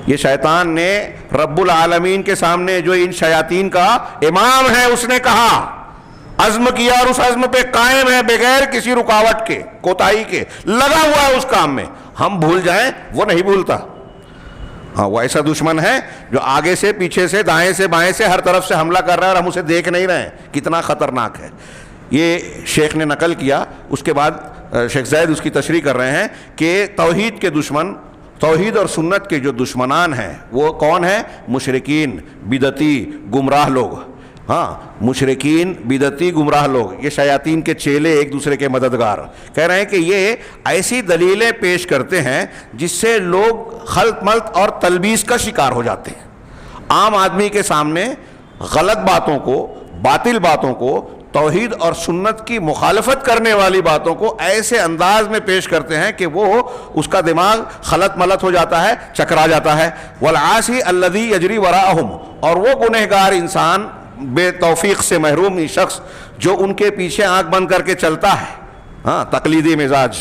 یہ شیطان نے رب العالمین کے سامنے جو ان شیاطین کا امام ہے اس نے کہا، عزم کیا اور اس عزم پہ قائم ہے بغیر کسی رکاوٹ کے کوتاہی کے، لگا ہوا ہے اس کام میں، ہم بھول جائیں وہ نہیں بھولتا۔ ہاں وہ ایسا دشمن ہے جو آگے سے پیچھے سے دائیں سے بائیں سے ہر طرف سے حملہ کر رہا ہے اور ہم اسے دیکھ نہیں رہے ہیں، کتنا خطرناک ہے۔ یہ شیخ نے نقل کیا، اس کے بعد شیخ زید اس کی تشریح کر رہے ہیں کہ توحید کے دشمن، توحید اور سنت کے جو دشمنان ہیں وہ کون ہیں؟ مشرکین، بدعتی، گمراہ لوگ۔ ہاں مشرکین، بدعتی، گمراہ لوگ، یہ شیاطین کے چیلے، ایک دوسرے کے مددگار، کہہ رہے ہیں کہ یہ ایسی دلیلیں پیش کرتے ہیں جس سے لوگ خلط ملط اور تلبیس کا شکار ہو جاتے ہیں۔ عام آدمی کے سامنے غلط باتوں کو، باطل باتوں کو، توحید اور سنت کی مخالفت کرنے والی باتوں کو ایسے انداز میں پیش کرتے ہیں کہ وہ اس کا دماغ خلط ملط ہو جاتا ہے، چکرا جاتا ہے۔ والعاصی الذی یجری وراءہم، اور وہ گنہگار انسان، بے توفیق سے محروم شخص جو ان کے پیچھے آنکھ بند کر کے چلتا ہے، ہاں تقلیدی مزاج،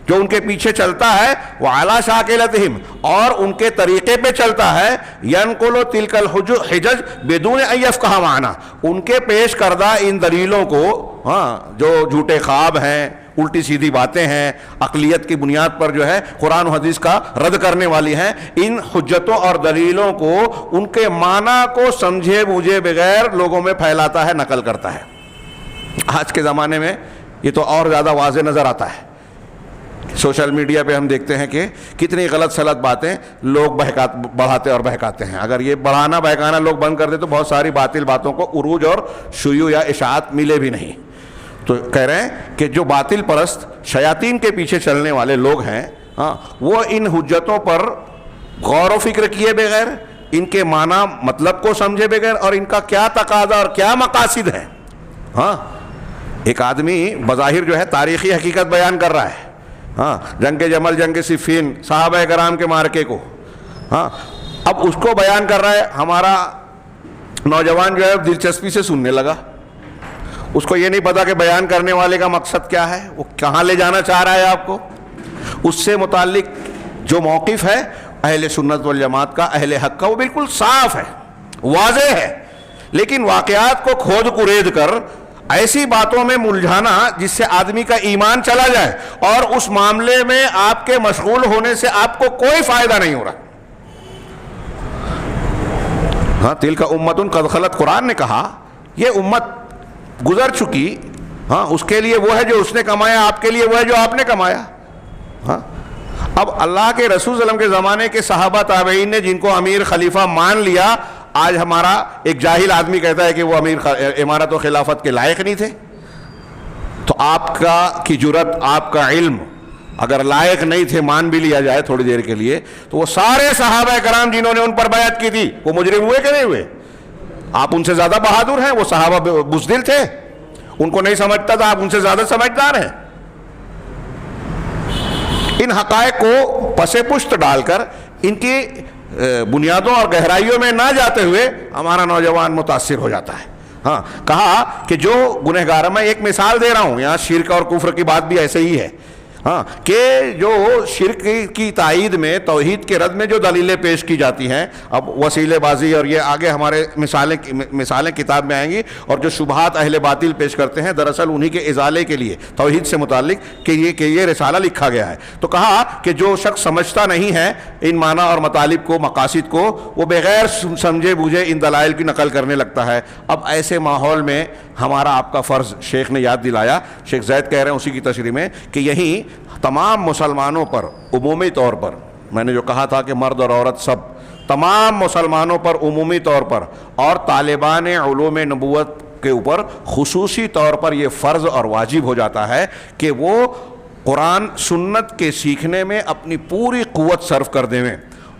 جو ان کے پیچھے چلتا ہے، وعلی شاکلتہم، اور ان کے طریقے پہ چلتا ہے، ینقل تلک الحجج بدون ان یفقہ معنی، ان کے پیش کردہ ان دلیلوں کو، ہاں جو جھوٹے خواب ہیں، الٹی سیدھی باتیں ہیں، عقلیت کی بنیاد پر جو ہے قرآن و حدیث کا رد کرنے والی ہیں، ان حجتوں اور دلیلوں کو ان کے معنی کو سمجھے بوجھے بغیر لوگوں میں پھیلاتا ہے، نقل کرتا ہے۔ آج کے زمانے میں یہ تو اور زیادہ واضح نظر آتا ہے۔ سوشل میڈیا پہ ہم دیکھتے ہیں کہ کتنی غلط سلط باتیں لوگ بڑھاتے اور بہکاتے ہیں۔ اگر یہ بڑھانا بہکانا لوگ بند کر دے تو بہت ساری باطل باتوں کو عروج اور شیوع یا اشاعت ملے بھی نہیں۔ تو کہہ رہے ہیں کہ جو باطل پرست شیاطین کے پیچھے چلنے والے لوگ ہیں، ہاں وہ ان حجتوں پر غور و فکر کیے بغیر، ان کے معنی مطلب کو سمجھے بغیر اور ان کا کیا تقاضا اور کیا مقاصد ہے، ہاں ایک آدمی بظاہر جو ہے تاریخی حقیقت بیان کر رہا ہے، ہاں جنگ جمل، جنگ صفین، صحابہ کرام کے مارکے کو، ہاں اب اس کو بیان کر رہا ہے، ہمارا نوجوان جو ہے دلچسپی سے سننے لگا، اس کو یہ نہیں پتا کہ بیان کرنے والے کا مقصد کیا ہے، وہ کہاں لے جانا چاہ رہا ہے آپ کو۔ اس سے متعلق جو موقف ہے اہل سنت والجماعت کا، اہل حق کا، وہ بالکل صاف ہے، واضح ہے، لیکن واقعات کو کھود کرید کر ایسی باتوں میں ملجھانا جس سے آدمی کا ایمان چلا جائے اور اس معاملے میں آپ کے مشغول ہونے سے آپ کو کوئی فائدہ نہیں ہو رہا۔ ہاں تلک امت قد خلت، قرآن نے کہا یہ امت گزر چکی، ہاں اس کے لیے وہ ہے جو اس نے کمایا، آپ کے لیے وہ ہے جو آپ نے کمایا۔ ہاں اب اللہ کے رسول صلی اللہ علیہ وسلم کے زمانے کے صحابہ تابعین نے جن کو امیر خلیفہ مان لیا، آج ہمارا ایک جاہل آدمی کہتا ہے کہ وہ امیر امارت و خلافت کے لائق نہیں تھے۔ تو آپ کا کی جرت، آپ کا علم اگر لائق نہیں تھے، مان بھی لیا جائے تھوڑی دیر کے لیے، تو وہ سارے صحابہ کرام جنہوں نے ان پر بیعت کی تھی وہ مجرم ہوئے کہ نہیں ہوئے؟ آپ ان سے زیادہ بہادر ہیں، وہ صحابہ بزدل تھے، ان کو نہیں سمجھتا تھا، آپ ان سے زیادہ سمجھدار ہیں۔ ان حقائق کو پس پشت ڈال کر ان کی بنیادوں اور گہرائیوں میں نہ جاتے ہوئے ہمارا نوجوان متاثر ہو جاتا ہے۔ ہاں کہا کہ جو گنہگار، میں ایک مثال دے رہا ہوں، یہاں شرک اور کفر کی بات بھی ایسے ہی ہے، ہاں کہ جو شرک کی تائید میں، توحید کے رد میں جو دلیلیں پیش کی جاتی ہیں، اب وسیلے بازی اور یہ آگے ہمارے مثالیں کتاب میں آئیں گی، اور جو شبہات اہل باطل پیش کرتے ہیں دراصل انہی کے ازالے کے لیے توحید سے متعلق کہ یہ رسالہ لکھا گیا ہے۔ تو کہا کہ جو شخص سمجھتا نہیں ہے ان معنی اور مطالب کو، مقاصد کو، وہ بغیر سمجھے بوجھے ان دلائل کی نقل کرنے لگتا ہے۔ اب ایسے ماحول میں ہمارا آپ کا فرض، شیخ نے یاد دلایا، شیخ زید کہہ رہے ہیں اسی کی تشریح میں، کہ یہیں تمام مسلمانوں پر عمومی طور پر، میں نے جو کہا تھا کہ مرد اور عورت سب تمام مسلمانوں پر عمومی طور پر اور طالبان علوم نبوت کے اوپر خصوصی طور پر یہ فرض اور واجب ہو جاتا ہے کہ وہ قرآن سنت کے سیکھنے میں اپنی پوری قوت صرف کر دیں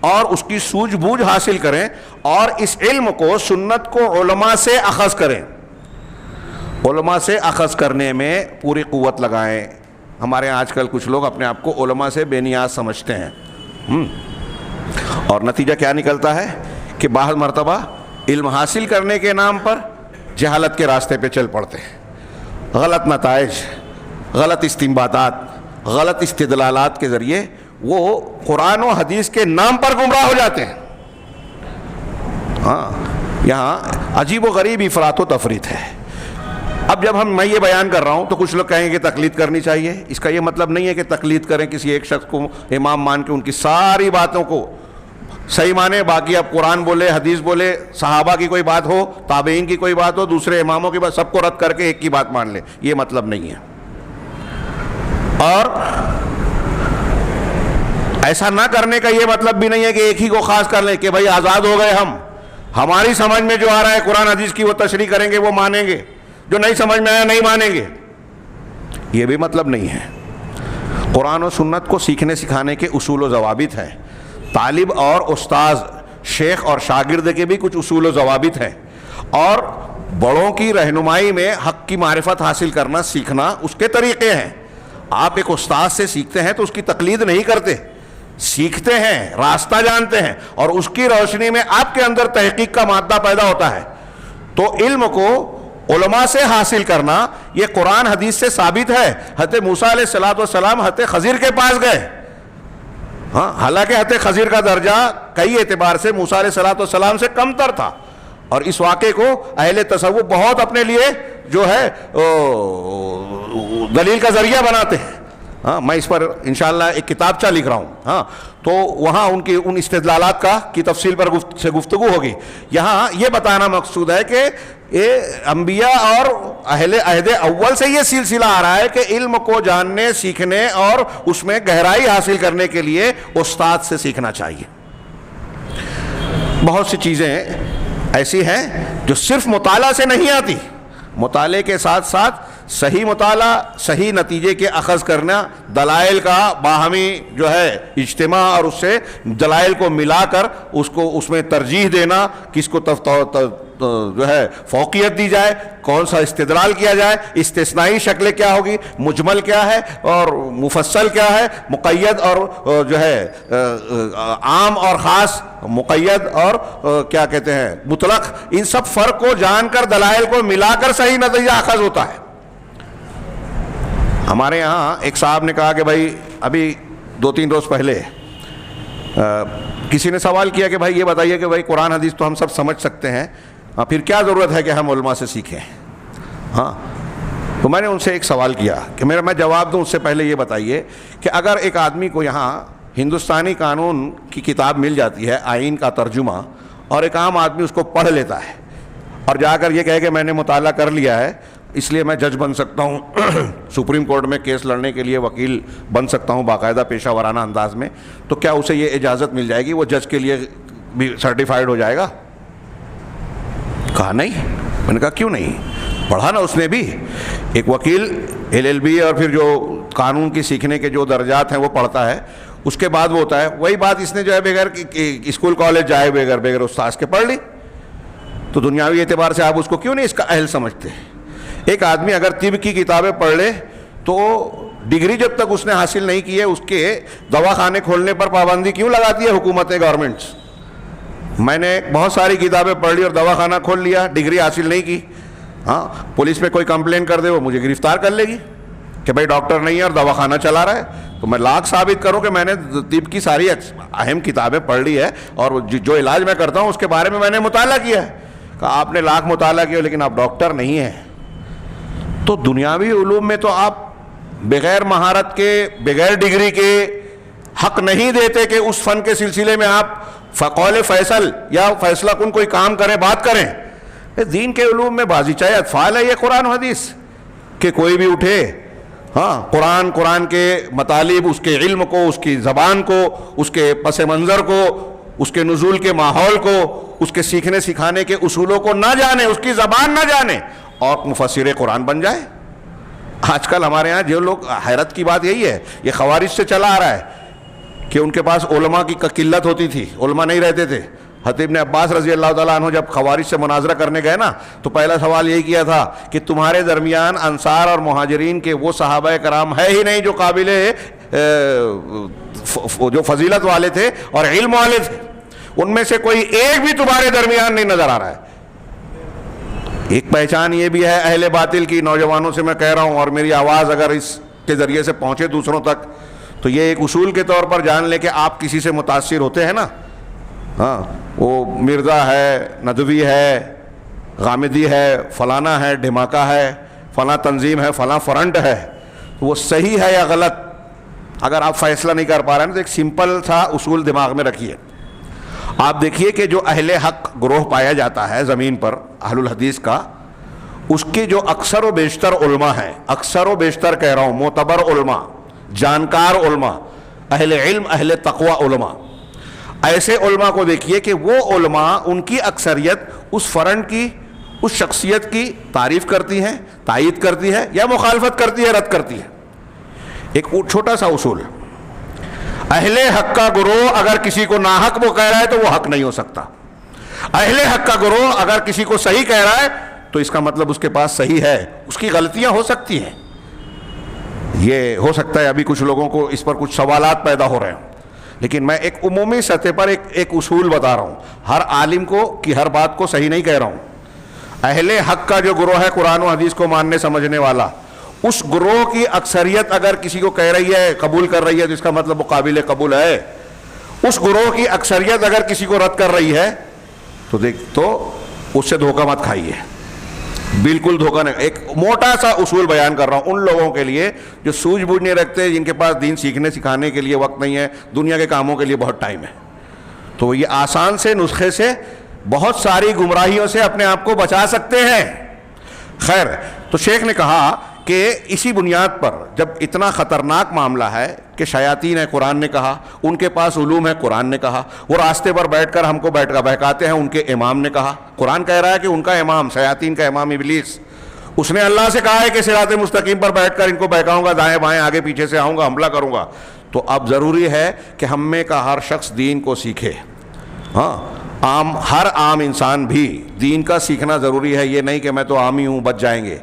اور اس کی سوجھ بوجھ حاصل کریں اور اس علم کو سنت کو علماء سے اخذ کریں، علماء سے اخذ کرنے میں پوری قوت لگائیں۔ ہمارے یہاں آج کل کچھ لوگ اپنے آپ کو علماء سے بے نیاز سمجھتے ہیں، اور نتیجہ کیا نکلتا ہے کہ بعض مرتبہ علم حاصل کرنے کے نام پر جہالت کے راستے پہ چل پڑتے ہیں، غلط نتائج، غلط استنباطات، غلط استدلالات کے ذریعے وہ قرآن و حدیث کے نام پر گمراہ ہو جاتے ہیں۔ یہاں عجیب و غریب افراط و تفریط ہے۔ اب جب میں یہ بیان کر رہا ہوں تو کچھ لوگ کہیں گے کہ تقلید کرنی چاہیے۔ اس کا یہ مطلب نہیں ہے کہ تقلید کریں کسی ایک شخص کو امام مان کے ان کی ساری باتوں کو صحیح مانے، باقی اب قرآن بولے، حدیث بولے، صحابہ کی کوئی بات ہو، تابعین کی کوئی بات ہو، دوسرے اماموں کی بات، سب کو رد کر کے ایک کی بات مان لے، یہ مطلب نہیں ہے۔ اور ایسا نہ کرنے کا یہ مطلب بھی نہیں ہے کہ ایک ہی کو خاص کر لیں کہ بھائی آزاد ہو گئے ہم، ہماری سمجھ میں جو آ رہا ہے قرآن حدیث کی وہ تشریح کریں گے، وہ مانیں گے، جو نہیں سمجھ میں آیا نہیں مانیں گے، یہ بھی مطلب نہیں ہے۔ قرآن و سنت کو سیکھنے سکھانے کے اصول و ضوابط ہیں، طالب اور استاذ، شیخ اور شاگرد کے بھی کچھ اصول و ضوابط ہیں، اور بڑوں کی رہنمائی میں حق کی معرفت حاصل کرنا سیکھنا اس کے طریقے ہیں۔ آپ ایک استاد سے سیکھتے ہیں تو اس کی تقلید نہیں کرتے، سیکھتے ہیں، راستہ جانتے ہیں، اور اس کی روشنی میں آپ کے اندر تحقیق کا مادہ پیدا ہوتا ہے۔ تو علم کو علماء سے حاصل کرنا یہ قرآن حدیث سے ثابت ہے۔ حضرت موسیٰ علیہ السلام حضرت خضر کے پاس گئے، حالانکہ حضرت خضر کا درجہ کئی اعتبار سے موسیٰ علیہ السلام سے کم تر تھا، اور اس واقعے کو اہل تصوف بہت اپنے لیے جو ہے دلیل کا ذریعہ بناتے ہیں۔ میں اس پر انشاءاللہ ایک کتابچہ لکھ رہا ہوں، تو وہاں ان استدلالات کی تفصیل پر گفتگو ہوگی۔ یہاں یہ بتانا مقصود ہے کہ یہ انبیاء اور اہل عہد اول سے یہ سلسلہ آ رہا ہے کہ علم کو جاننے، سیکھنے اور اس میں گہرائی حاصل کرنے کے لیے استاد سے سیکھنا چاہیے۔ بہت سی چیزیں ایسی ہیں جو صرف مطالعہ سے نہیں آتی، مطالعے کے ساتھ ساتھ صحیح مطالعہ، صحیح نتیجے کے اخذ کرنا، دلائل کا باہمی جو ہے اجتماع اور اس سے دلائل کو ملا کر اس میں ترجیح دینا، کس کو جو ہے فوقیت دی جائے، کون سا استدلال کیا جائے، استثنائی شکلیں کیا ہوگی، مجمل کیا ہے اور مفصل کیا ہے، مقید اور جو ہے عام اور خاص، مقید اور کیا کہتے ہیں مطلق، ان سب فرق کو جان کر دلائل کو ملا کر صحیح نتیجہ اخذ ہوتا ہے۔ ہمارے یہاں ایک صاحب نے کہا کہ بھائی ابھی 2-3 روز پہلے کسی نے سوال کیا کہ بھائی یہ بتائیے کہ بھائی قرآن حدیث تو ہم سب سمجھ سکتے ہیں، پھر کیا ضرورت ہے کہ ہم علماء سے سیکھیں؟ تو میں نے ان سے ایک سوال کیا کہ میں جواب دوں اس سے پہلے یہ بتائیے کہ اگر ایک آدمی کو یہاں ہندوستانی قانون کی کتاب مل جاتی ہے، آئین کا ترجمہ، اور ایک عام آدمی اس کو پڑھ لیتا ہے اور جا کر یہ کہے کہ میں نے مطالعہ کر لیا ہے اس لیے میں جج بن سکتا ہوں، سپریم کورٹ میں کیس لڑنے کے لیے وکیل بن سکتا ہوں باقاعدہ پیشہ ورانہ انداز میں، تو کیا اسے یہ اجازت مل جائے گی، وہ جج کے لیے بھی سرٹیفائیڈ ہو جائے گا؟ کہا نہیں۔ میں نے کہا کیوں نہیں؟ پڑھا نا اس نے بھی، ایک وکیل LLB اور پھر جو قانون کی سیکھنے کے جو درجات ہیں وہ پڑھتا ہے، اس کے بعد وہ ہوتا ہے، وہی بات اس نے جو ہے بغیر اسکول کالج جائے بغیر استاذ کے پڑھ لی، تو دنیاوی اعتبار سے آپ اس کو کیوں نہیں اس کا اہل سمجھتے؟ ایک آدمی اگر طب کی کتابیں پڑھ لے تو ڈگری جب تک اس نے حاصل نہیں کی ہے اس کے دواخانے کھولنے پر پابندی کیوں لگاتی ہے حکومتیں، گورنمنٹس؟ میں نے بہت ساری کتابیں پڑھ لی اور دواخانہ کھول لیا، ڈگری حاصل نہیں کی، پولیس میں کوئی کمپلین کر دے وہ مجھے گرفتار کر لے گی کہ بھائی ڈاکٹر نہیں ہے اور دواخانہ چلا رہا ہے، تو میں لاکھ ثابت کروں کہ میں نے طب کی ساری اہم کتابیں پڑھ لی ہے اور جو علاج میں کرتا ہوں اس کے بارے میں نے مطالعہ کیا ہے۔ کہا آپ نے لاکھ مطالعہ کیا لیکن آپ ڈاکٹر نہیں ہیں۔ تو دنیاوی علوم میں تو آپ بغیر مہارت کے، بغیر ڈگری کے حق نہیں دیتے کہ اس فن کے سلسلے میں آپ قول فیصل یا فیصلہ کن کوئی کام کریں، بات کریں۔ دین کے علوم میں بازیچہ اطفال ہے یہ قرآن و حدیث، کہ کوئی بھی اٹھے قرآن کے مطالب، اس کے علم کو، اس کی زبان کو، اس کے پس منظر کو اس کے نزول کے ماحول کو، اس کے سیکھنے سکھانے کے اصولوں کو نہ جانے، اس کی زبان نہ جانے اور مفسر قرآن بن جائے. آج کل ہمارے ہاں جو لوگ، حیرت کی بات یہی ہے، یہ خوارج سے چلا آ رہا ہے کہ ان کے پاس علماء کی قلت ہوتی تھی، علماء نہیں رہتے تھے. حضرت ابن عباس رضی اللہ تعالیٰ عنہ جب خوارج سے مناظرہ کرنے گئے نا تو پہلا سوال یہی کیا تھا کہ تمہارے درمیان انصار اور مہاجرین کے وہ صحابہ کرام ہے ہی نہیں جو قابل جو فضیلت والے تھے اور علم والے تھے، ان میں سے کوئی ایک بھی تمہارے درمیان نہیں نظر آ رہا ہے. ایک پہچان یہ بھی ہے اہل باطل کی، نوجوانوں سے میں کہہ رہا ہوں، اور میری آواز اگر اس کے ذریعے سے پہنچے دوسروں تک تو یہ ایک اصول کے طور پر جان لے کہ آپ کسی سے متاثر ہوتے ہیں نا، ہاں وہ مرزا ہے، ندوی ہے، غامدی ہے، فلانا ہے، دھماکہ ہے، فلاں تنظیم ہے، فلاں فرنٹ ہے، وہ صحیح ہے یا غلط اگر آپ فیصلہ نہیں کر پا رہے ہیں تو ایک سمپل سا اصول دماغ میں رکھیے. آپ دیکھیے کہ جو اہل حق گروہ پایا جاتا ہے زمین پر اہل الحدیث کا، اس کے جو اکثر و بیشتر علماء ہیں، اکثر و بیشتر کہہ رہا ہوں، معتبر علماء، جانکار علماء، اہل علم، اہل تقوی علماء، ایسے علماء کو دیکھیے کہ وہ علماء، ان کی اکثریت اس فرنٹ کی، اس شخصیت کی تعریف کرتی ہیں، تائید کرتی ہے یا مخالفت کرتی ہے، رد کرتی ہے. ایک چھوٹا سا اصول، اہل حق کا گروہ اگر کسی کو ناحق وہ کہہ رہا ہے تو وہ حق نہیں ہو سکتا. اہل حق کا گروہ اگر کسی کو صحیح کہہ رہا ہے تو اس کا مطلب اس کے پاس صحیح ہے، اس کی غلطیاں ہو سکتی ہیں. یہ ہو سکتا ہے ابھی کچھ لوگوں کو اس پر کچھ سوالات پیدا ہو رہے ہیں، لیکن میں ایک عمومی سطح پر ایک اصول بتا رہا ہوں. ہر عالم کو کی ہر بات کو صحیح نہیں کہہ رہا ہوں. اہل حق کا جو گروہ ہے قرآن و حدیث کو ماننے سمجھنے والا، اس گروہ کی اکثریت اگر کسی کو کہہ رہی ہے، قبول کر رہی ہے تو اس کا مطلب وہ قابل قبول ہے. اس گروہ کی اکثریت اگر کسی کو رد کر رہی ہے تو اس سے دھوکہ مت کھائیے، بالکل دھوکہ نہیں. ایک موٹا سا اصول بیان کر رہا ہوں ان لوگوں کے لیے جو سوجھ بوجھ نہیں رکھتے، جن کے پاس دین سیکھنے سکھانے کے لیے وقت نہیں ہے، دنیا کے کاموں کے لیے بہت ٹائم ہے. تو یہ آسان سے نسخے سے بہت ساری گمراہیوں سے اپنے آپ کو بچا سکتے ہیں. خیر، تو شیخ نے کہا کہ اسی بنیاد پر جب اتنا خطرناک معاملہ ہے کہ شیاطین ہے، قرآن نے کہا، ان کے پاس علوم ہے، قرآن نے کہا، وہ راستے پر بیٹھ کر ہم کو بہکاتے ہیں، ان کے امام نے کہا. قرآن کہہ رہا ہے کہ ان کا امام، شیاطین کا امام ابلیس، اس نے اللہ سے کہا ہے کہ صراط مستقیم پر بیٹھ کر ان کو بہکاؤں گا، دائیں بائیں آگے پیچھے سے آؤں گا، حملہ کروں گا. تو اب ضروری ہے کہ ہم میں کا ہر شخص دین کو سیکھے. ہاں، ہر عام انسان بھی دین کا سیکھنا ضروری ہے. یہ نہیں کہ میں تو عام ہی ہوں، بچ جائیں گے.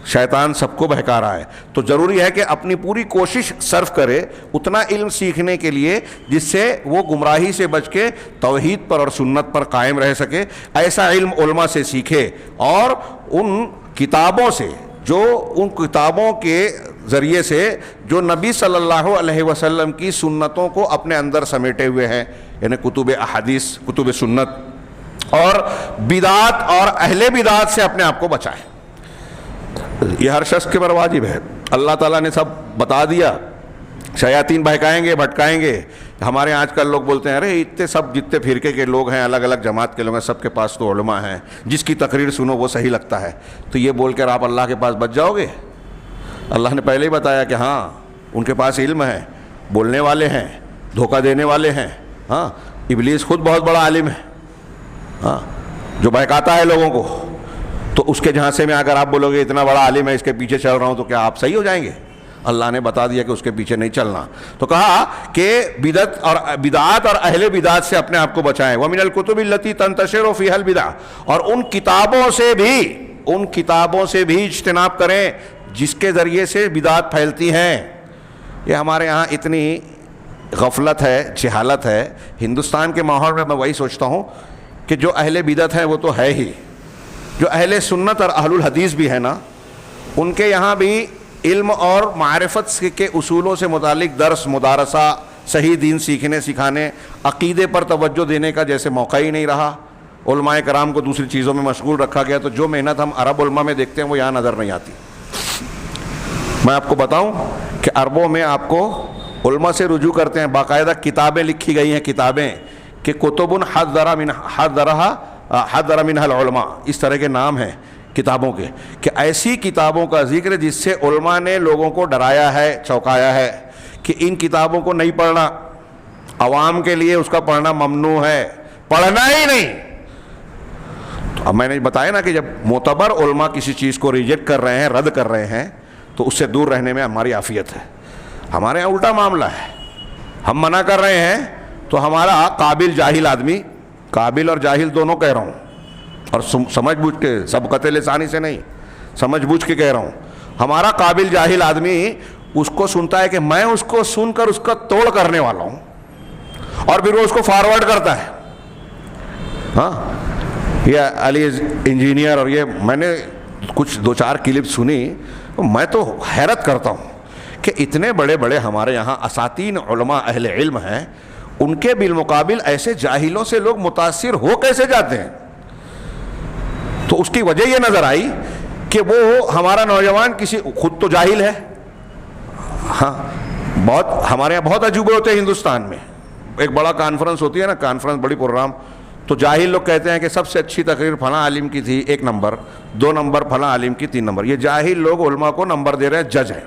شیطان سب کو بہکا رہا ہے، تو ضروری ہے کہ اپنی پوری کوشش صرف کرے اتنا علم سیکھنے کے لیے جس سے وہ گمراہی سے بچ کے توحید پر اور سنت پر قائم رہ سکے. ایسا علم علماء سے سیکھے اور ان کتابوں سے، جو ان کتابوں کے ذریعے سے جو نبی صلی اللہ علیہ وسلم کی سنتوں کو اپنے اندر سمیٹے ہوئے ہیں، یعنی کتب احادیث، کتب سنت، اور بدعات اور اہل بدعات سے اپنے آپ کو بچائیں. یہ ہر شخص کے پر واجب ہے. اللہ تعالیٰ نے سب بتا دیا. شیاطین بہکائیں گے، بھٹکائیں گے. ہمارے آج کل لوگ بولتے ہیں ارے اتنے سب جتنے فرقے کے لوگ ہیں، الگ الگ جماعت کے لوگ ہیں، سب کے پاس تو علماء ہیں، جس کی تقریر سنو وہ صحیح لگتا ہے. تو یہ بول کر آپ اللہ کے پاس بچ جاؤ گے؟ اللہ نے پہلے ہی بتایا کہ ہاں ان کے پاس علم ہے، بولنے والے ہیں، دھوکہ دینے والے ہیں. ہاں، ابلیس خود بہت بڑا عالم ہے، ہاں، جو بہکاتا ہے لوگوں کو. تو اس کے جھانسے میں اگر آپ بولو گے اتنا بڑا عالم ہے، اس کے پیچھے چل رہا ہوں، تو کیا آپ صحیح ہو جائیں گے؟ اللہ نے بتا دیا کہ اس کے پیچھے نہیں چلنا. تو کہا کہ بدعات اور اہل بدعات سے اپنے آپ کو بچائیں. وَمِنَ الْكُتُبِ الَّتِي تَنْتَشِرُ فِيهَا الْبِدْعَةُ، اور ان کتابوں سے بھی اجتناب کریں جس کے ذریعے سے بدعات پھیلتی ہیں. یہ ہمارے ہاں اتنی غفلت ہے، جہالت ہے. ہندوستان کے ماحول میں وہی سوچتا ہوں کہ جو اہل بدعت ہیں وہ تو ہے ہی، جو اہل سنت اور اہل الحدیث بھی ہے نا، ان کے یہاں بھی علم اور معرفت کے اصولوں سے متعلق درس، مدارسہ، صحیح دین سیکھنے سکھانے، عقیدے پر توجہ دینے کا جیسے موقع ہی نہیں رہا. علماء کرام کو دوسری چیزوں میں مشغول رکھا گیا. تو جو محنت ہم عرب علماء میں دیکھتے ہیں وہ یہاں نظر نہیں آتی. میں آپ کو بتاؤں کہ عربوں میں آپ کو علماء سے رجوع کرتے ہیں، باقاعدہ کتابیں لکھی گئی ہیں، کتابیں کہ کتب حذر منها العلماء، اس طرح کے نام ہیں کتابوں کے، کہ ایسی کتابوں کا ذکر جس سے علماء نے لوگوں کو ڈرایا ہے، چونکایا ہے کہ ان کتابوں کو نہیں پڑھنا. عوام کے لیے اس کا پڑھنا ممنوع ہے، پڑھنا ہی نہیں۔ تو اب میں نے بتایا نا کہ جب معتبر علماء کسی چیز کو ریجیکٹ کر رہے ہیں، رد کر رہے ہیں، تو اس سے دور رہنے میں ہماری عافیت ہے۔ ہمارے یہاں الٹا معاملہ ہے، ہم منع کر رہے ہیں تو ہمارا قابل جاہل آدمی، قابل اور جاہل دونوں کہہ رہا ہوں، اور سمجھ بوجھ کے، سبقت لسانی سے نہیں، سمجھ بوجھ کے کہہ رہا ہوں، ہمارا قابل جاہل آدمی اس کو سنتا ہے کہ میں اس کو سن کر اس کا توڑ کرنے والا ہوں، اور پھر وہ اس کو فارورڈ کرتا ہے۔ ہاں، یہ علی انجینئر، اور یہ میں نے کچھ دو چار کلپ سنی، میں تو حیرت کرتا ہوں کہ اتنے بڑے بڑے ہمارے یہاں اساتین علماء اہل علم ہیں، ان کے بالمقابل ایسے جاہلوں سے لوگ متاثر ہو کیسے جاتے ہیں؟ تو اس کی وجہ یہ نظر آئی کہ وہ ہمارا نوجوان کسی، خود تو جاہل ہے، ہاں بہت، ہمارے یہاں بہت عجوبے ہوتے ہیں ہندوستان میں، ایک بڑا کانفرنس ہوتی ہے نا، کانفرنس بڑی پروگرام، تو جاہل لوگ کہتے ہیں کہ سب سے اچھی تقریر فلاں عالم کی تھی 1 نمبر، 2 نمبر فلاں عالم کی 3 نمبر۔ یہ جاہل لوگ علماء کو نمبر دے رہے ہیں، جج ہیں۔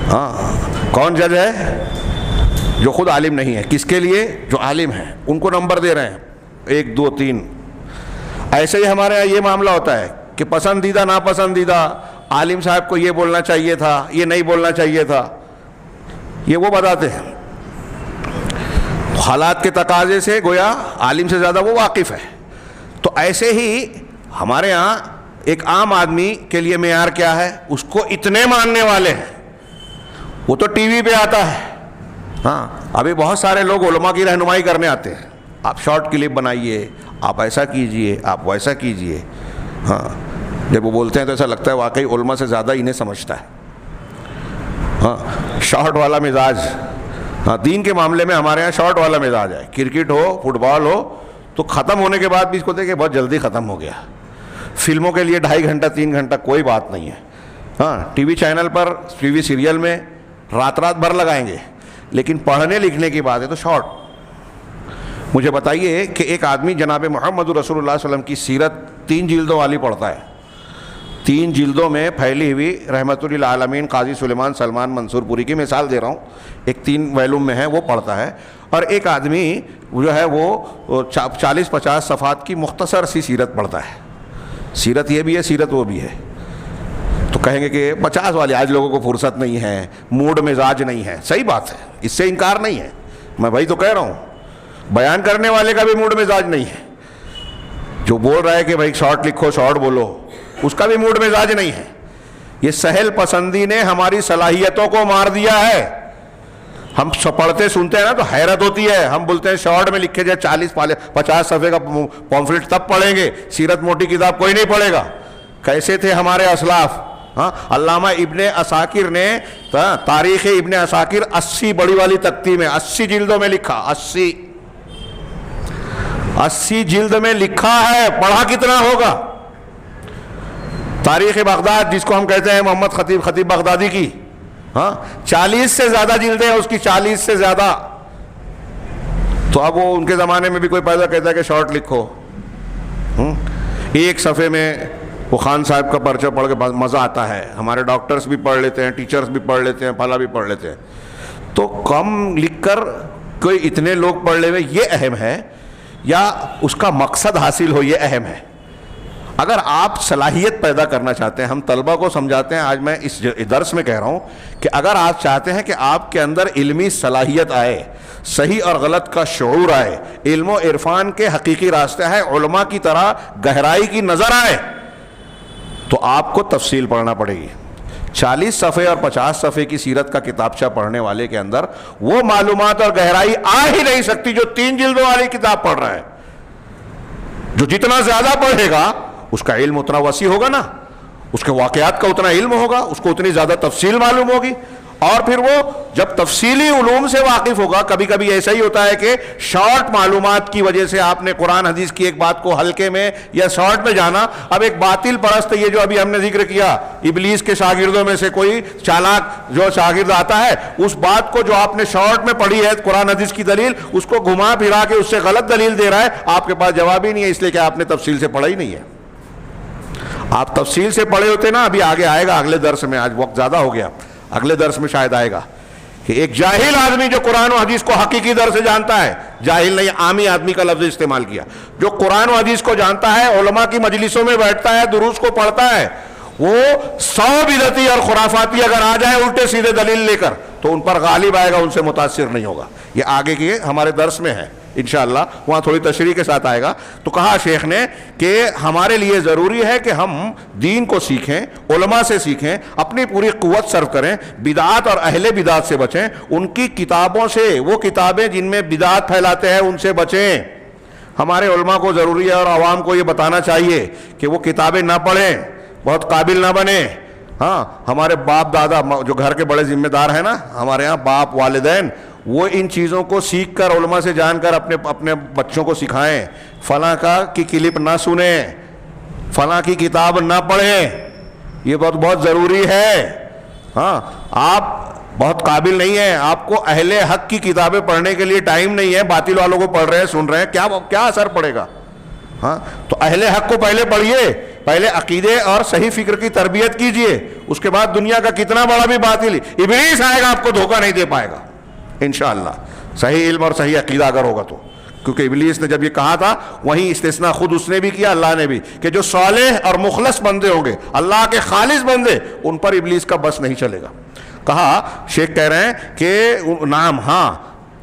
ہاں، کون جج ہے؟ جو خود عالم نہیں ہے۔ کس کے لیے؟ جو عالم ہیں ان کو نمبر دے رہے ہیں، 1 2 3۔ ایسے ہی ہمارے یہاں یہ معاملہ ہوتا ہے کہ پسندیدہ ناپسندیدہ، عالم صاحب کو یہ بولنا چاہیے تھا، یہ نہیں بولنا چاہیے تھا، یہ وہ بتاتے ہیں۔ حالات کے تقاضے سے گویا عالم سے زیادہ وہ واقف ہے۔ تو ایسے ہی ہمارے ہاں ایک عام آدمی کے لیے معیار کیا ہے؟ اس کو اتنے ماننے والے ہیں، وہ تو ٹی وی پہ آتا ہے۔ ہاں، ابھی بہت سارے لوگ علماء کی رہنمائی کرنے آتے ہیں، آپ شارٹ کلپ بنائیے، آپ ایسا کیجئے، آپ ویسا کیجئے۔ ہاں، جب وہ بولتے ہیں تو ایسا لگتا ہے واقعی علماء سے زیادہ انہیں سمجھتا ہے۔ ہاں، شارٹ والا مزاج، ہاں دین کے معاملے میں ہمارے ہاں شارٹ والا مزاج ہے۔ کرکٹ ہو، فٹ بال ہو، تو ختم ہونے کے بعد بھی اس کو دیکھیں بہت جلدی ختم ہو گیا۔ فلموں کے لیے 2.5 گھنٹہ 3 گھنٹہ کوئی بات نہیں ہے۔ ہاں، ٹی وی چینل پر، ٹی وی سیریل میں رات بھر لگائیں گے، لیکن پڑھنے لکھنے کی بات ہے تو شارٹ۔ مجھے بتائیے کہ ایک آدمی جناب محمد رسول اللہ صلی اللہ علیہ وسلم کی سیرت 3 جلدوں والی پڑھتا ہے، 3 جلدوں میں پھیلی ہوئی، رحمت للعالمین قاضی سلیمان سلمان منصور پوری کی مثال دے رہا ہوں، ایک 3 ویلوم میں ہے، وہ پڑھتا ہے، اور ایک آدمی جو ہے وہ 40-50 صفحات کی مختصر سی سیرت پڑھتا ہے۔ سیرت یہ بھی ہے، سیرت وہ بھی ہے۔ تو کہیں گے کہ 50 والے، آج لوگوں کو فرصت نہیں ہے، موڈ مزاج نہیں ہے۔ صحیح بات ہے، اس سے انکار نہیں ہے، میں وہی تو کہہ رہا ہوں، بیان کرنے والے کا بھی موڈ مزاج نہیں ہے۔ جو بول رہا ہے کہ بھائی شارٹ لکھو، شارٹ بولو، اس کا بھی موڈ مزاج نہیں ہے۔ یہ سہل پسندی نے ہماری صلاحیتوں کو مار دیا ہے۔ ہم پڑھتے سنتے ہیں نا تو حیرت ہوتی ہے، ہم بولتے ہیں شارٹ میں لکھے جائے 40-50 صفحے کا پمفلٹ تب پڑھیں گے، سیرت موٹی کتاب کوئی نہیں پڑھے گا۔ کیسے تھے ہمارے اسلاف؟ ہاں، علامہ ابن عساکر نے تاریخ ابن عساکر 80 بڑی والی تختی میں 80 جلدوں میں لکھا، 80 جلد میں لکھا ہے، پڑھا کتنا ہوگا؟ تاریخ بغداد جس کو ہم کہتے ہیں محمد خطیب بغدادی کی، ہاں 40 سے زیادہ جلدیں ہیں اس کی، 40 سے زیادہ۔ تو اب وہ ان کے زمانے میں بھی کوئی پیدا کہتا ہے کہ شارٹ لکھو، ایک صفحے میں وہ خان صاحب کا پرچہ پڑھ کے مزہ آتا ہے، ہمارے ڈاکٹرز بھی پڑھ لیتے ہیں، ٹیچرز بھی پڑھ لیتے ہیں، پھلا بھی پڑھ لیتے ہیں۔ تو کم لکھ کر کوئی اتنے لوگ پڑھ لے، یہ اہم ہے یا اس کا مقصد حاصل ہو، یہ اہم ہے۔ اگر آپ صلاحیت پیدا کرنا چاہتے ہیں، ہم طلبہ کو سمجھاتے ہیں، آج میں اس درس میں کہہ رہا ہوں کہ اگر آپ چاہتے ہیں کہ آپ کے اندر علمی صلاحیت آئے، صحیح اور غلط کا شعور آئے، علم و عرفان کے حقیقی راستے ہے، علماء کی طرح گہرائی کی نظر آئے، تو آپ کو تفصیل پڑھنا پڑے گی۔ 40 صفحے اور 50 صفحے کی سیرت کا کتابچہ پڑھنے والے کے اندر وہ معلومات اور گہرائی آ ہی نہیں سکتی جو 3 جلدوں والی کتاب پڑھ رہا ہے۔ جو جتنا زیادہ پڑھے گا اس کا علم اتنا وسیع ہوگا نا، اس کے واقعات کا اتنا علم ہوگا، اس کو اتنی زیادہ تفصیل معلوم ہوگی، اور پھر وہ جب تفصیلی علوم سے واقف ہوگا۔ کبھی کبھی ایسا ہی ہوتا ہے کہ شارٹ معلومات کی وجہ سے آپ نے قرآن حدیث کی ایک بات کو ہلکے میں یا شارٹ میں جانا۔ اب ایک باطل پرست، یہ جو ابھی ہم نے ذکر کیا، ابلیس کے شاگردوں میں سے کوئی چالاک جو شاگرد آتا ہے، اس بات کو جو آپ نے شارٹ میں پڑھی ہے قرآن حدیث کی دلیل، اس کو گھما پھرا کے اس سے غلط دلیل دے رہا ہے، آپ کے پاس جواب ہی نہیں ہے، اس لیے کہ آپ نے تفصیل سے پڑھا ہی نہیں ہے۔ آپ تفصیل سے پڑھے ہوتے نا، ابھی آگے آئے گا اگلے درس میں، آج وقت زیادہ ہو گیا، اگلے درس میں شاید آئے گا کہ ایک جاہل آدمی جو قرآن و حدیث کو حقیقی در سے جانتا ہے، جاہل نہیں عامی آدمی کا لفظ استعمال کیا، جو قرآن و حدیث کو جانتا ہے، علماء کی مجلسوں میں بیٹھتا ہے، دروس کو پڑھتا ہے، وہ 100 بدعتی اور خرافاتی اگر آ جائے الٹے سیدھے دلیل لے کر تو ان پر غالب آئے گا، ان سے متاثر نہیں ہوگا۔ یہ آگے کے ہمارے درس میں ہے انشاءاللہ، وہاں تھوڑی تشریح کے ساتھ آئے گا۔ تو کہا شیخ نے کہ ہمارے لیے ضروری ہے کہ ہم دین کو سیکھیں، علماء سے سیکھیں، اپنی پوری قوت صرف کریں، بدعات اور اہل بدعات سے بچیں، ان کی کتابوں سے، وہ کتابیں جن میں بدعات پھیلاتے ہیں ان سے بچیں۔ ہمارے علماء کو ضروری ہے اور عوام کو یہ بتانا چاہیے کہ وہ کتابیں نہ پڑھیں، بہت قابل نہ بنے۔ ہاں، ہمارے باپ دادا جو گھر کے بڑے ذمہ دار ہیں نا، ہمارے ہاں باپ والدین، وہ ان چیزوں کو سیکھ کر، علماء سے جان کر اپنے بچوں کو سکھائیں۔ فلاں کی کلپ نہ سنیں، فلاں کی کتاب نہ پڑھیں، یہ بہت ضروری ہے۔ ہاں، آپ بہت قابل نہیں ہیں، آپ کو اہل حق کی کتابیں پڑھنے کے لیے ٹائم نہیں ہے، باطل والوں کو پڑھ رہے ہیں، سن رہے ہیں، کیا اثر پڑے گا؟ ہاں، تو اہل حق کو پہلے پڑھیے، پہلے عقیدے اور صحیح فکر کی تربیت کیجئے، اس کے بعد دنیا کا کتنا بڑا بھی باطل، ابلیس آئے گا آپ کو دھوکہ نہیں دے پائے گا انشاءاللہ، صحیح علم اور صحیح عقیدہ اگر ہوگا تو۔ کیونکہ ابلیس نے جب یہ کہا تھا، وہیں استثناء خود اس نے بھی کیا، اللہ نے بھی، کہ جو صالح اور مخلص بندے ہوں گے، اللہ کے خالص بندے، ان پر ابلیس کا بس نہیں چلے گا۔ کہا شیخ کہہ رہے ہیں کہ نعم، ہاں،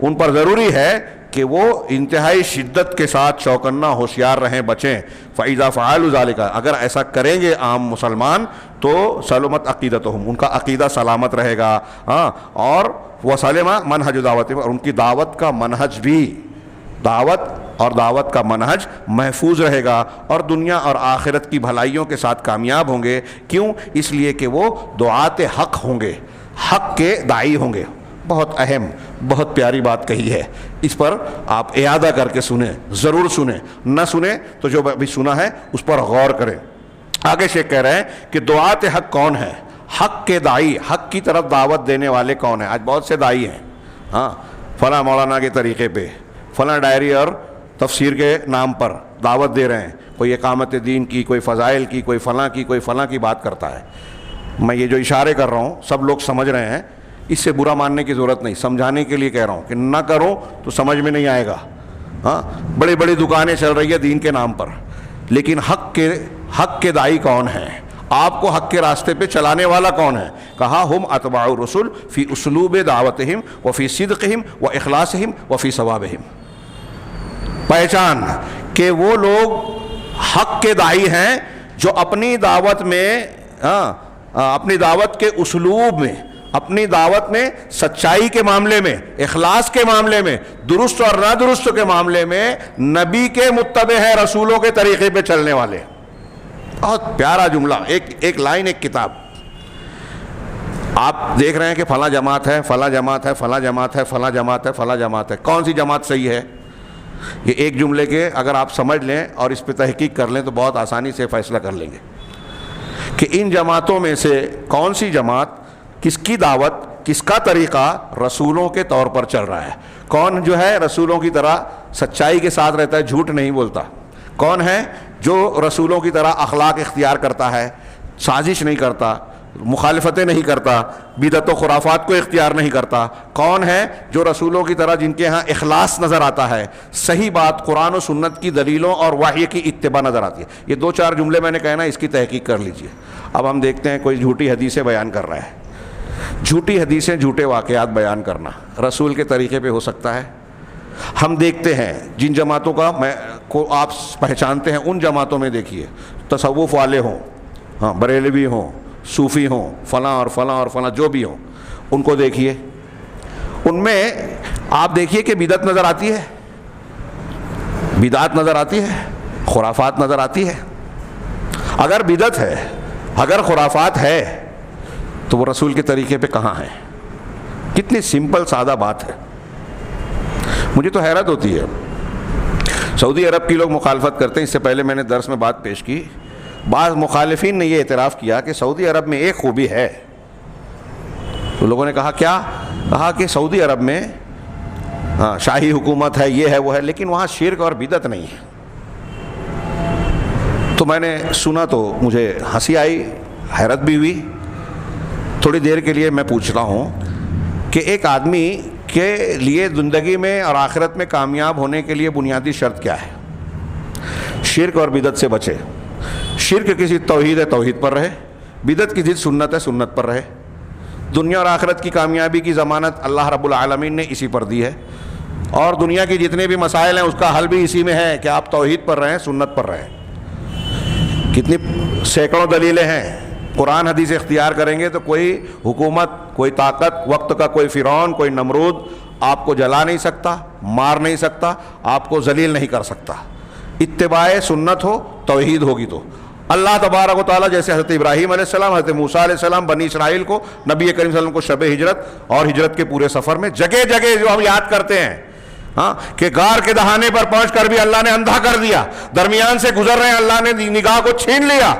ان پر ضروری ہے کہ وہ انتہائی شدت کے ساتھ چوکنا ہوشیار رہیں، بچیں۔ فَإِذَا فَعَلُوا ذَلِكَ، اگر ایسا کریں گے عام مسلمان تو سلمت عقیدتہم، ان کا عقیدہ سلامت رہے گا، ہاں، اور وسلم منہج دعوت، اور ان کی دعوت کا منہج بھی، دعوت کا منہج محفوظ رہے گا، اور دنیا اور آخرت کی بھلائیوں کے ساتھ کامیاب ہوں گے۔ کیوں؟ اس لیے کہ وہ دعات حق ہوں گے، حق کے داعی ہوں گے۔ بہت اہم، بہت پیاری بات کہی ہے، اس پر آپ اعادہ کر کے سنیں، ضرور سنیں، نہ سنیں تو جو ابھی سنا ہے اس پر غور کریں۔ آگے شیخ کہہ رہے ہیں کہ دعات حق کون ہے؟ حق کے داعی، حق کی طرف دعوت دینے والے کون ہیں؟ آج بہت سے داعی ہیں، ہاں، فلاں مولانا کے طریقے پہ، فلاں ڈائری اور تفسیر کے نام پر دعوت دے رہے ہیں، کوئی اقامت دین کی، کوئی فضائل کی، کوئی فلاں کی بات کرتا ہے۔ میں یہ جو اشارے کر رہا ہوں سب لوگ سمجھ رہے ہیں، اس سے برا ماننے کی ضرورت نہیں، سمجھانے کے لیے کہہ رہا ہوں کہ نہ کرو تو سمجھ میں نہیں آئے گا۔ ہاں، بڑی بڑی دکانیں چل رہی ہیں دین کے نام پر، لیکن حق کے داعی کون ہیں؟ آپ کو حق کے راستے پہ چلانے والا کون ہے؟ کہا ہم اتباع الرسل فی اسلوب دعوتہم وفی صدقہم واخلاصہم وفی ثوابہم۔ پہچان کہ وہ لوگ حق کے داعی ہیں جو اپنی دعوت میں، اپنی دعوت کے اسلوب میں، اپنی دعوت میں سچائی کے معاملے میں، اخلاص کے معاملے میں، درست اور نہ درست کے معاملے میں نبی کے متبع ہے، رسولوں کے طریقے پہ چلنے والے۔ بہت پیارا جملہ، ایک لائن، ایک کتاب۔ آپ دیکھ رہے ہیں کہ فلاں جماعت ہے، فلاں جماعت ہے، فلاں جماعت ہے، فلاں جماعت ہے، فلاں جماعت ہے، کون سی جماعت صحیح ہے؟ یہ ایک جملے کے اگر آپ سمجھ لیں اور اس پہ تحقیق کر لیں تو بہت آسانی سے فیصلہ کر لیں گے کہ ان جماعتوں میں سے کون سی جماعت، کس کی دعوت، کس کا طریقہ رسولوں کے طور پر چل رہا ہے، کون جو ہے رسولوں کی طرح سچائی کے ساتھ رہتا ہے، جھوٹ نہیں بولتا، کون ہے جو رسولوں کی طرح اخلاق اختیار کرتا ہے، سازش نہیں کرتا، مخالفتیں نہیں کرتا، بدعت و خرافات کو اختیار نہیں کرتا، کون ہے جو رسولوں کی طرح جن کے ہاں اخلاص نظر آتا ہے، صحیح بات قرآن و سنت کی دلیلوں اور وحی کی اتباع نظر آتی ہے۔ یہ 2-4 جملے میں نے کہا نا، اس کی تحقیق کر لیجئے۔ اب ہم دیکھتے ہیں کوئی جھوٹی حدیثیں بیان کر رہا ہے، جھوٹی حدیثیں، جھوٹے واقعات بیان کرنا رسول کے طریقے پہ ہو سکتا ہے؟ ہم دیکھتے ہیں جن جماعتوں کو آپ پہچانتے ہیں، ان جماعتوں میں دیکھیے تصوف والے ہوں، ہاں، بریلوی ہوں، صوفی ہوں، فلاں اور فلاں اور فلاں جو بھی ہوں، ان کو دیکھیے، ان میں آپ دیکھیے کہ بدعت نظر آتی ہے، بدعت نظر آتی ہے، خرافات نظر آتی ہے۔ اگر بدعت ہے، اگر خرافات ہے تو وہ رسول کے طریقے پہ کہاں ہے؟ کتنی سمپل سادہ بات ہے۔ مجھے تو حیرت ہوتی ہے، سعودی عرب کی لوگ مخالفت کرتے ہیں، اس سے پہلے میں نے درس میں بات پیش کی، بعض مخالفین نے یہ اعتراف کیا کہ سعودی عرب میں ایک خوبی ہے۔ تو لوگوں نے کہا کیا؟ کہا کہ سعودی عرب میں شاہی حکومت ہے، یہ ہے وہ ہے، لیکن وہاں شرک اور بدعت نہیں ہے۔ تو میں نے سنا تو مجھے ہنسی آئی، حیرت بھی ہوئی۔ تھوڑی دیر کے لیے میں پوچھ رہا ہوں کہ ایک آدمی کے لیے زندگی میں اور آخرت میں کامیاب ہونے کے لیے بنیادی شرط کیا ہے؟ شرک اور بدعت سے بچے. شرک کی ضد توحید ہے، توحید پر رہے. بدعت کی ضد سنت ہے، سنت پر رہے. دنیا اور آخرت کی کامیابی کی ضمانت اللہ رب العالمین نے اسی پر دی ہے، اور دنیا کے جتنے بھی مسائل ہیں اس کا حل بھی اسی میں ہے کہ آپ توحید پر رہیں، سنت پر رہیں. کتنی سینکڑوں دلیلیں ہیں. قرآن حدیث اختیار کریں گے تو کوئی حکومت، کوئی طاقت، وقت کا کوئی فرعون، کوئی نمرود آپ کو جلا نہیں سکتا، مار نہیں سکتا، آپ کو ذلیل نہیں کر سکتا. اتباع سنت ہو، توحید ہوگی تو. اللہ تبارک و تعالیٰ جیسے حضرت ابراہیم علیہ السلام، حضرت موسیٰ علیہ السلام، بنی اسرائیل کو، نبی کریم صلی اللہ علیہ وسلم کو شب ہجرت اور ہجرت کے پورے سفر میں جگہ جگہ جو ہم یاد کرتے ہیں کہ غار کے دہانے پر پہنچ کر بھی اللہ نے اندھا کر دیا، درمیان سے گزر رہے ہیں اللہ نے نگاہ کو چھین لیا.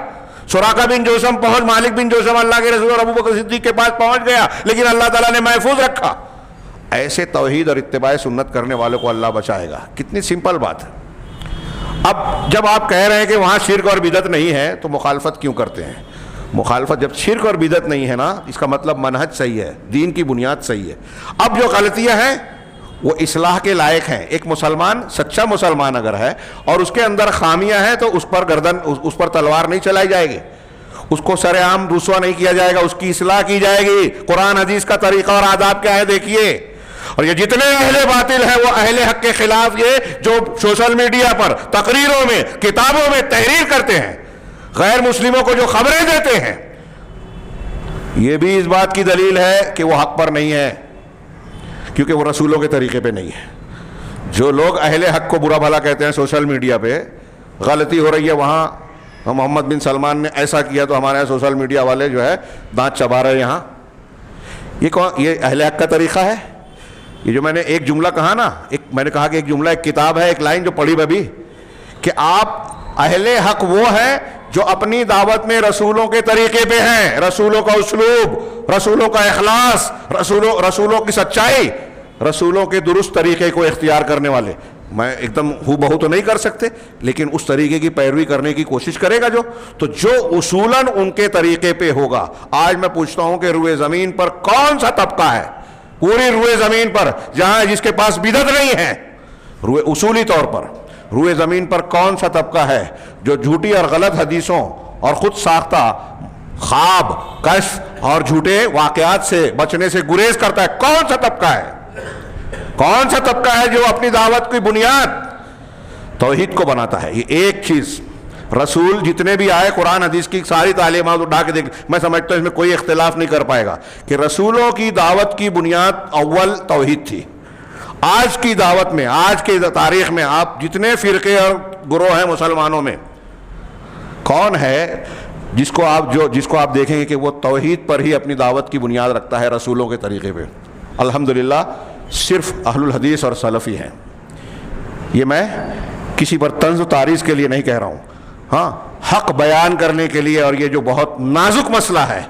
سراقہ بن جوشم مالک بن جوشم اللہ کے رسول اور ابو بکر صدیق کے پاس پہنچ گیا، لیکن اللہ تعالیٰ نے محفوظ رکھا. ایسے توحید اور اتباع سنت کرنے والوں کو اللہ بچائے گا. کتنی سمپل بات ہے. اب جب آپ کہہ رہے ہیں کہ وہاں شرک اور بدعت نہیں ہے تو مخالفت کیوں کرتے ہیں؟ مخالفت جب شرک اور بدعت نہیں ہے نا، اس کا مطلب منہج صحیح ہے، دین کی بنیاد صحیح ہے. اب جو غلطیاں ہیں وہ اصلاح کے لائق ہیں. ایک مسلمان، سچا مسلمان اگر ہے اور اس کے اندر خامیاں ہیں تو اس پر تلوار نہیں چلائی جائے گی، اس کو سر عام رسوا نہیں کیا جائے گا، اس کی اصلاح کی جائے گی. قرآن حدیث کا طریقہ اور آداب کیا ہے دیکھیے. اور یہ جتنے اہل باطل ہیں وہ اہل حق کے خلاف یہ جو سوشل میڈیا پر تقریروں میں، کتابوں میں تحریر کرتے ہیں، غیر مسلموں کو جو خبریں دیتے ہیں، یہ بھی اس بات کی دلیل ہے کہ وہ حق پر نہیں ہے، کیونکہ وہ رسولوں کے طریقے پہ نہیں ہے. جو لوگ اہل حق کو برا بھلا کہتے ہیں سوشل میڈیا پہ، غلطی ہو رہی ہے وہاں محمد بن سلمان نے ایسا کیا تو ہمارے سوشل میڈیا والے جو ہے دانت چبا رہے ہیں. یہاں یہ اہل حق کا طریقہ ہے؟ یہ جو میں نے ایک جملہ کہا نا، میں نے کہا کہ ایک جملہ ایک کتاب ہے، ایک لائن جو پڑھی بھابی، کہ آپ اہل حق وہ ہیں جو اپنی دعوت میں رسولوں کے طریقے پہ ہیں، رسولوں کا اسلوب، رسولوں کا اخلاص، رسولوں کی سچائی، رسولوں کے درست طریقے کو اختیار کرنے والے. میں ایک دم ہو بہو تو نہیں کر سکتے، لیکن اس طریقے کی پیروی کرنے کی کوشش کرے گا جو اصولاً ان کے طریقے پہ ہوگا. آج میں پوچھتا ہوں کہ روئے زمین پر کون سا طبقہ ہے، پوری روئے زمین پر، جس کے پاس بدعت نہیں ہے، اصولی طور پر روئے زمین پر کون سا طبقہ ہے جو جھوٹی اور غلط حدیثوں اور خود ساختہ خواب، کشف اور جھوٹے واقعات سے بچنے سے گریز کرتا ہے؟ کون سا طبقہ ہے؟ کون سا طبقہ ہے جو اپنی دعوت کی بنیاد توحید کو بناتا ہے؟ یہ ایک چیز، رسول جتنے بھی آئے قرآن حدیث کی ساری تعلیمات اٹھا کے دیکھ، میں سمجھتا ہوں اس میں کوئی اختلاف نہیں کر پائے گا کہ رسولوں کی دعوت کی بنیاد اول توحید تھی. آج کی دعوت میں، آج کی تاریخ میں آپ جتنے فرقے اور گروہ ہیں مسلمانوں میں، کون ہے جس کو آپ دیکھیں گے کہ وہ توحید پر ہی اپنی دعوت کی بنیاد رکھتا ہے، رسولوں کے طریقے پہ؟ الحمدللہ صرف اہل الحدیث اور سلفی ہیں. یہ میں کسی پر طنز و تعریض کے لیے نہیں کہہ رہا ہوں، ہاں حق بیان کرنے کے لیے. اور یہ جو بہت نازک مسئلہ ہے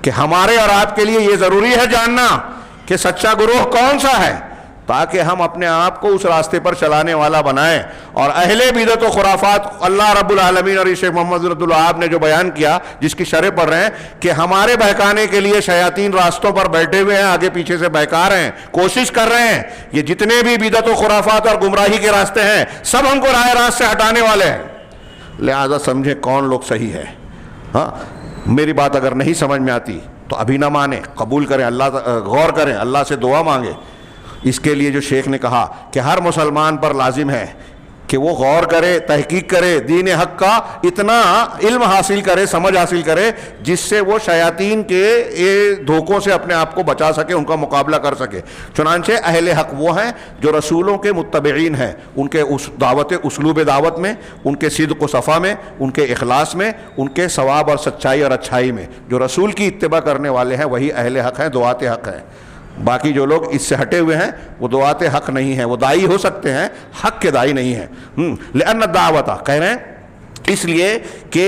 کہ ہمارے اور آپ کے لیے یہ ضروری ہے جاننا کہ سچا گروہ کون سا ہے، تاکہ ہم اپنے آپ کو اس راستے پر چلانے والا بنائیں. اور اہل بدعت و خرافات اللہ رب العالمین اور شیخ محمد بن عبد الوہاب نے جو بیان کیا، جس کی شرح پڑھ رہے ہیں کہ ہمارے بہکانے کے لیے شیاطین راستوں پر بیٹھے ہوئے ہیں، آگے پیچھے سے بہکا رہے ہیں، کوشش کر رہے ہیں. یہ جتنے بھی بدعت و خرافات اور گمراہی کے راستے ہیں سب ہم کو راہ راست سے ہٹانے والے ہیں. لہذا سمجھیں کون لوگ صحیح ہے. ہاں میری بات اگر نہیں سمجھ میں آتی تو ابھی نہ مانیں، قبول کریں، غور کریں، اللہ سے دعا مانگیں. اس کے لیے جو شیخ نے کہا کہ ہر مسلمان پر لازم ہے کہ وہ غور کرے، تحقیق کرے، دین حق کا اتنا علم حاصل کرے، سمجھ حاصل کرے جس سے وہ شیاطین کے دھوکوں سے اپنے آپ کو بچا سکے، ان کا مقابلہ کر سکے. چنانچہ اہل حق وہ ہیں جو رسولوں کے متبعین ہیں، ان کے اسلوب دعوت میں، ان کے صدق و صفا میں، ان کے اخلاص میں، ان کے ثواب اور سچائی اور اچھائی میں. جو رسول کی اتباع کرنے والے ہیں وہی اہل حق ہیں، دعات حق ہیں. باقی جو لوگ اس سے ہٹے ہوئے ہیں وہ دعات حق نہیں ہیں، وہ دائی ہو سکتے ہیں، حق کے دائی نہیں ہیں. لأن الدعوت کہہ رہے ہیں اس لیے کہ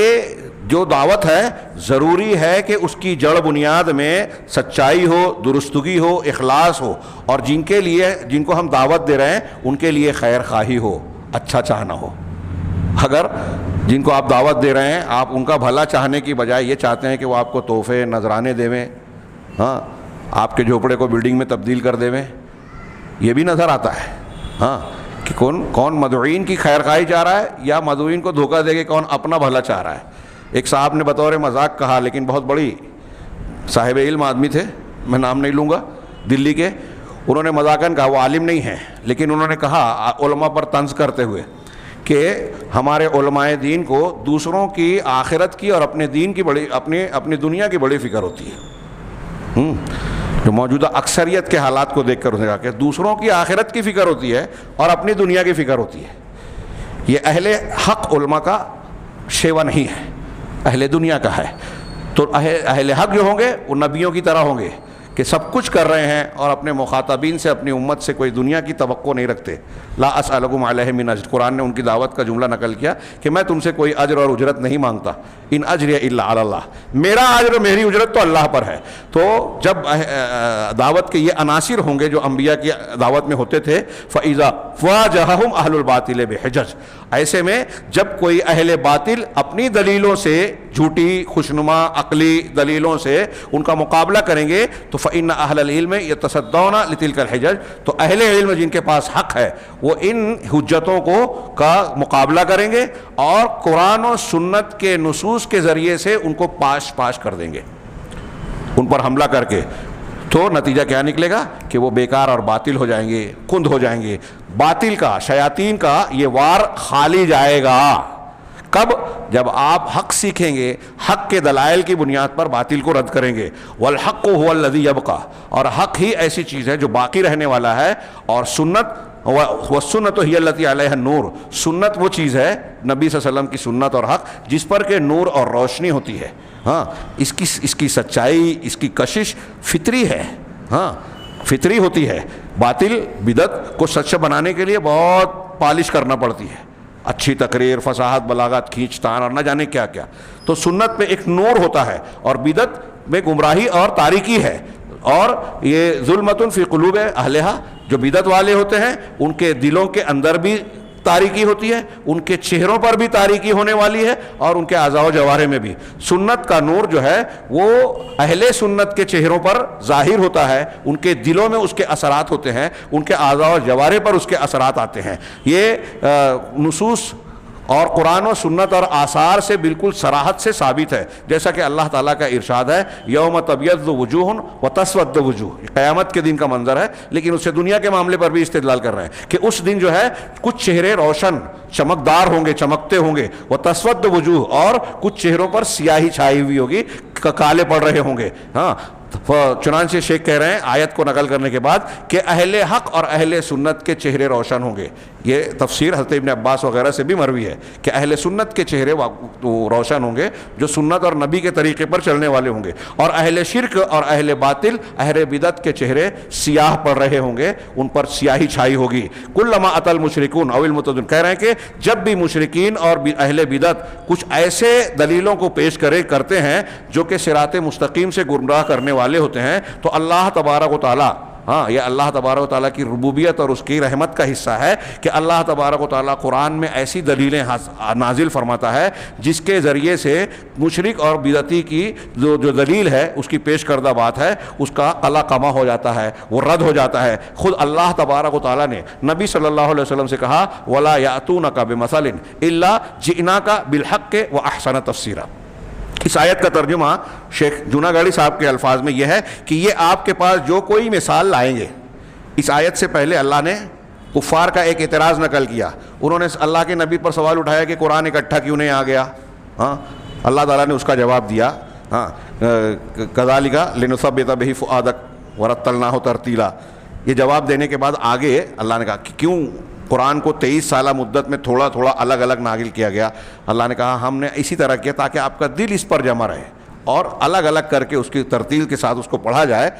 جو دعوت ہے ضروری ہے کہ اس کی جڑ بنیاد میں سچائی ہو، درستگی ہو، اخلاص ہو، اور جن کو ہم دعوت دے رہے ہیں ان کے لیے خیر خواہی ہو، اچھا چاہنا ہو. اگر جن کو آپ دعوت دے رہے ہیں آپ ان کا بھلا چاہنے کی بجائے یہ چاہتے ہیں کہ وہ آپ کو تحفے، نذرانے دیویں، ہاں آپ کے جھوپڑے کو بلڈنگ میں تبدیل کر دے میں، یہ بھی نظر آتا ہے. ہاں کہ کون مدعوین کی خیر خواہی چاہ رہا ہے یا مدعوین کو دھوکہ دے کے کون اپنا بھلا چاہ رہا ہے. ایک صاحب نے بطور مذاق کہا، لیکن بہت بڑی صاحب علم آدمی تھے، میں نام نہیں لوں گا، دلی کے، انہوں نے مذاقاً کہا، وہ عالم نہیں ہیں لیکن انہوں نے کہا علماء پر طنز کرتے ہوئے کہ ہمارے علماء دین کو دوسروں کی آخرت کی اور اپنے دین کی بڑی اپنی دنیا کی بڑی فکر ہوتی ہے. جو موجودہ اکثریت کے حالات کو دیکھ کر انہوں نے کہا کہ دوسروں کی آخرت کی فکر ہوتی ہے اور اپنی دنیا کی فکر ہوتی ہے. یہ اہل حق علماء کا شیوا نہیں ہے، اہل دنیا کا ہے. تو اہل حق جو ہوں گے وہ نبیوں کی طرح ہوں گے کہ سب کچھ کر رہے ہیں اور اپنے مخاطبین سے، اپنی امت سے کوئی دنیا کی توقع نہیں رکھتے. لا اسألکم علیہ من اجر، قرآن نے ان کی دعوت کا جملہ نقل کیا کہ میں تم سے کوئی اجر اور اجرت نہیں مانگتا. ان اجری الا علی اللہ، میرا اجر اور میری اجرت تو اللہ پر ہے. تو جب دعوت کے یہ عناصر ہوں گے جو انبیاء کی دعوت میں ہوتے تھے، فاذا واجہہم اہل الباطل بحجج، ایسے میں جب کوئی اہل باطل اپنی دلیلوں سے، جھوٹی خوشنما عقلی دلیلوں سے ان کا مقابلہ کریں گے تو فإن اہل العلم یتصدون لتلک الحجج، تو اہل علم جن کے پاس حق ہے وہ ان حجتوں کا مقابلہ کریں گے اور قرآن و سنت کے نصوص کے ذریعے سے ان کو پاش کر دیں گے، ان پر حملہ کر کے. تو نتیجہ کیا نکلے گا کہ وہ بیکار اور باطل ہو جائیں گے، کند ہو جائیں گے. باطل کا، شیاطین کا یہ وار خالی جائے گا. کب؟ جب آپ حق سیکھیں گے، حق کے دلائل کی بنیاد پر باطل کو رد کریں گے. والحق هو الذی یبقی، اور حق ہی ایسی چیز ہے جو باقی رہنے والا ہے. اور سنت، والسنت ہی التی علیہ النور، سنت وہ چیز ہے، نبی صلی اللہ علیہ وسلم کی سنت اور حق جس پر کہ نور اور روشنی ہوتی ہے. ہاں اس کی سچائی، اس کی کشش فطری ہے. ہاں فطری ہوتی ہے. باطل بدعت کو سچ بنانے کے لیے بہت پالش کرنا پڑتی ہے، اچھی تقریر، فصاحت، بلاغت، کھینچ تان اور نہ جانے کیا کیا. تو سنت پہ ایک نور ہوتا ہے اور بدعت میں گمراہی اور تاریکی ہے. اور یہ ظلمۃ فی قلوب اہلہا، جو بدعت والے ہوتے ہیں ان کے دلوں کے اندر بھی تاریکی ہوتی ہے، ان کے چہروں پر بھی تاریکی ہونے والی ہے اور ان کے اعضاء و جوارح میں بھی. سنت کا نور جو ہے وہ اہل سنت کے چہروں پر ظاہر ہوتا ہے، ان کے دلوں میں اس کے اثرات ہوتے ہیں، ان کے اعضاء و جوارح پر اس کے اثرات آتے ہیں. یہ نصوص اور قرآن و سنت اور آثار سے بالکل صراحت سے ثابت ہے. جیسا کہ اللہ تعالیٰ کا ارشاد ہے، یوم تبیض وجوہ وتسود وجوہ، قیامت کے دن کا منظر ہے، لیکن اس سے دنیا کے معاملے پر بھی استدلال کر رہے ہیں کہ اس دن جو ہے کچھ چہرے روشن چمکدار ہوں گے، چمکتے ہوں گے، وتسود وجوہ، اور کچھ چہروں پر سیاہی چھائی ہوئی ہوگی، کالے پڑ رہے ہوں گے. ہاں چنانچہ شیخ کہہ رہے ہیں آیت کو نقل کرنے کے بعد کہ اہل حق اور اہل سنت کے چہرے روشن ہوں گے. یہ تفسیر حضرت ابن عباس وغیرہ سے بھی مروی ہے کہ اہل سنت کے چہرے روشن ہوں گے جو سنت اور نبی کے طریقے پر چلنے والے ہوں گے، اور اہل شرک اور اہل باطل، اہل بدعت کے چہرے سیاہ پڑ رہے ہوں گے، ان پر سیاہی چھائی ہوگی. کلما اتى المشرکون او المعتدون، کہہ رہے ہیں کہ جب بھی مشرکین اور اہل بدعت کچھ ایسے دلیلوں کو پیش کرتے ہیں جو کہ صراط مستقیم سے گمراہ کرنے والے ہوتے ہیں، تو اللہ تبارک و تعالیٰ، ہاں یہ اللہ تبارک و تعالیٰ کی ربوبیت اور اس کی رحمت کا حصہ ہے کہ اللہ تبارک و تعالیٰ قرآن میں ایسی دلیلیں نازل فرماتا ہے جس کے ذریعے سے مشرک اور بدعتی کی جو دلیل ہے، اس کی پیش کردہ بات ہے، اس کا قلع قمع ہو جاتا ہے، وہ رد ہو جاتا ہے. خود اللہ تبارک و تعالیٰ نے نبی صلی اللہ علیہ وسلم سے کہا، وَلَا يَأْتُونَكَ بِمَثَلٍ إِلَّا جِئْنَاكَ بِالْحَقِّ وَأَحْسَنَ تَفْسِيرًا. اس آیت کا ترجمہ شیخ جوناگاڑی صاحب کے الفاظ میں یہ ہے کہ یہ آپ کے پاس جو کوئی مثال لائیں گے. اس آیت سے پہلے اللہ نے کفار کا ایک اعتراض نقل کیا. انہوں نے اللہ کے نبی پر سوال اٹھایا کہ قرآن اکٹھا کیوں نہیں آ گیا. ہاں اللہ تعالیٰ نے اس کا جواب دیا، ہاں کذالک لنثبت بہ فؤادک ورتلناہ ترتیلا. یہ جواب دینے کے بعد آگے اللہ نے کہا کہ کیوں قرآن کو 23 سالہ مدت میں تھوڑا تھوڑا الگ الگ نازل کیا گیا. اللہ نے کہا ہم نے اسی طرح کیا تاکہ آپ کا دل اس پر جمع رہے اور الگ الگ کر کے اس کی ترتیل کے ساتھ اس کو پڑھا جائے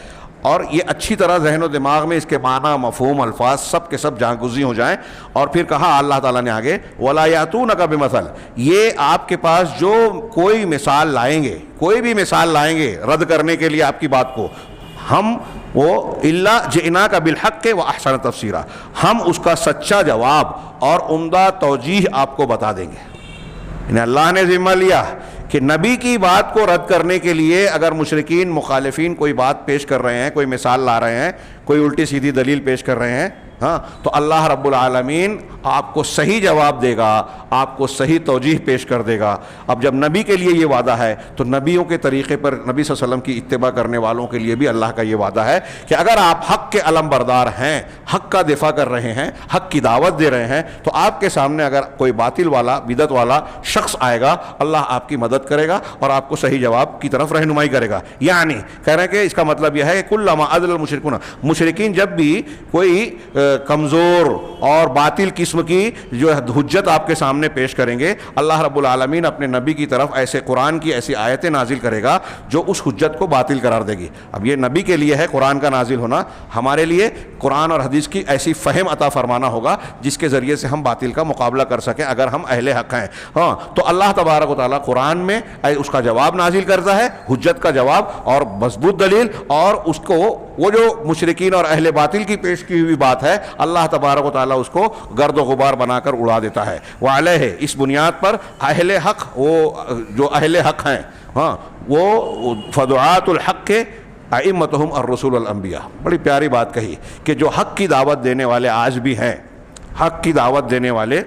اور یہ اچھی طرح ذہن و دماغ میں اس کے معنی، مفہوم، الفاظ سب کے سب جاگزی ہو جائیں. اور پھر کہا اللہ تعالیٰ نے آگے، وَلَا يَأْتُونَكَ بِمَثَلٍ، یہ آپ کے پاس جو کوئی مثال لائیں گے، کوئی بھی مثال لائیں گے رد کرنے کے لیے آپ کی بات کو، ہم وہ الا جئناک بالحق واحسن تفسیرا، ہم اس کا سچا جواب اور عمدہ توجیہ آپ کو بتا دیں گے. یعنی اللہ نے ذمہ لیا کہ نبی کی بات کو رد کرنے کے لیے اگر مشرکین مخالفین کوئی بات پیش کر رہے ہیں، کوئی مثال لا رہے ہیں، کوئی الٹی سیدھی دلیل پیش کر رہے ہیں، ہاں، تو اللہ رب العالمین آپ کو صحیح جواب دے گا، آپ کو صحیح توجیہ پیش کر دے گا۔ اب جب نبی کے لیے یہ وعدہ ہے تو نبیوں کے طریقے پر نبی صلی اللہ علیہ وسلم کی اتباع کرنے والوں کے لیے بھی اللہ کا یہ وعدہ ہے کہ اگر آپ حق کے علم بردار ہیں، حق کا دفاع کر رہے ہیں، حق کی دعوت دے رہے ہیں، تو آپ کے سامنے اگر کوئی باطل والا، بدعت والا شخص آئے گا، اللہ آپ کی مدد کرے گا اور آپ کو صحیح جواب کی طرف رہنمائی کرے گا۔ یعنی کہہ رہے ہیں کہ اس کا مطلب یہ ہے کہ کلما عدل المشرکون، مشرکین جب بھی کوئی کمزور اور باطل قسم کی جو حجت آپ کے سامنے پیش کریں گے، اللہ رب العالمین اپنے نبی کی طرف ایسے قرآن کی ایسی آیتیں نازل کرے گا جو اس حجت کو باطل قرار دے گی۔ اب یہ نبی کے لیے ہے قرآن کا نازل ہونا، ہمارے لیے قرآن اور حدیث کی ایسی فہم عطا فرمانا ہوگا جس کے ذریعے سے ہم باطل کا مقابلہ کر سکیں اگر ہم اہل حق ہیں۔ ہاں، تو اللہ تبارک و تعالیٰ قرآن میں اس کا جواب نازل کرتا ہے، حجت کا جواب اور مضبوط دلیل، اور اس کو وہ جو مشرکین اور اہل باطل کی پیش کی ہوئی بات ہے، اللہ تبارک و تعالیٰ اس کو گرد و غبار بنا کر اڑا دیتا ہے۔ وعلیہ، اس بنیاد پر اہل حق، وہ جو اہل حق ہیں، ہاں، وہ فدعات الحق کے ائمتہم الرسول والانبیاء، بڑی پیاری بات کہی کہ جو حق کی دعوت دینے والے آج بھی ہیں، حق کی دعوت دینے والے،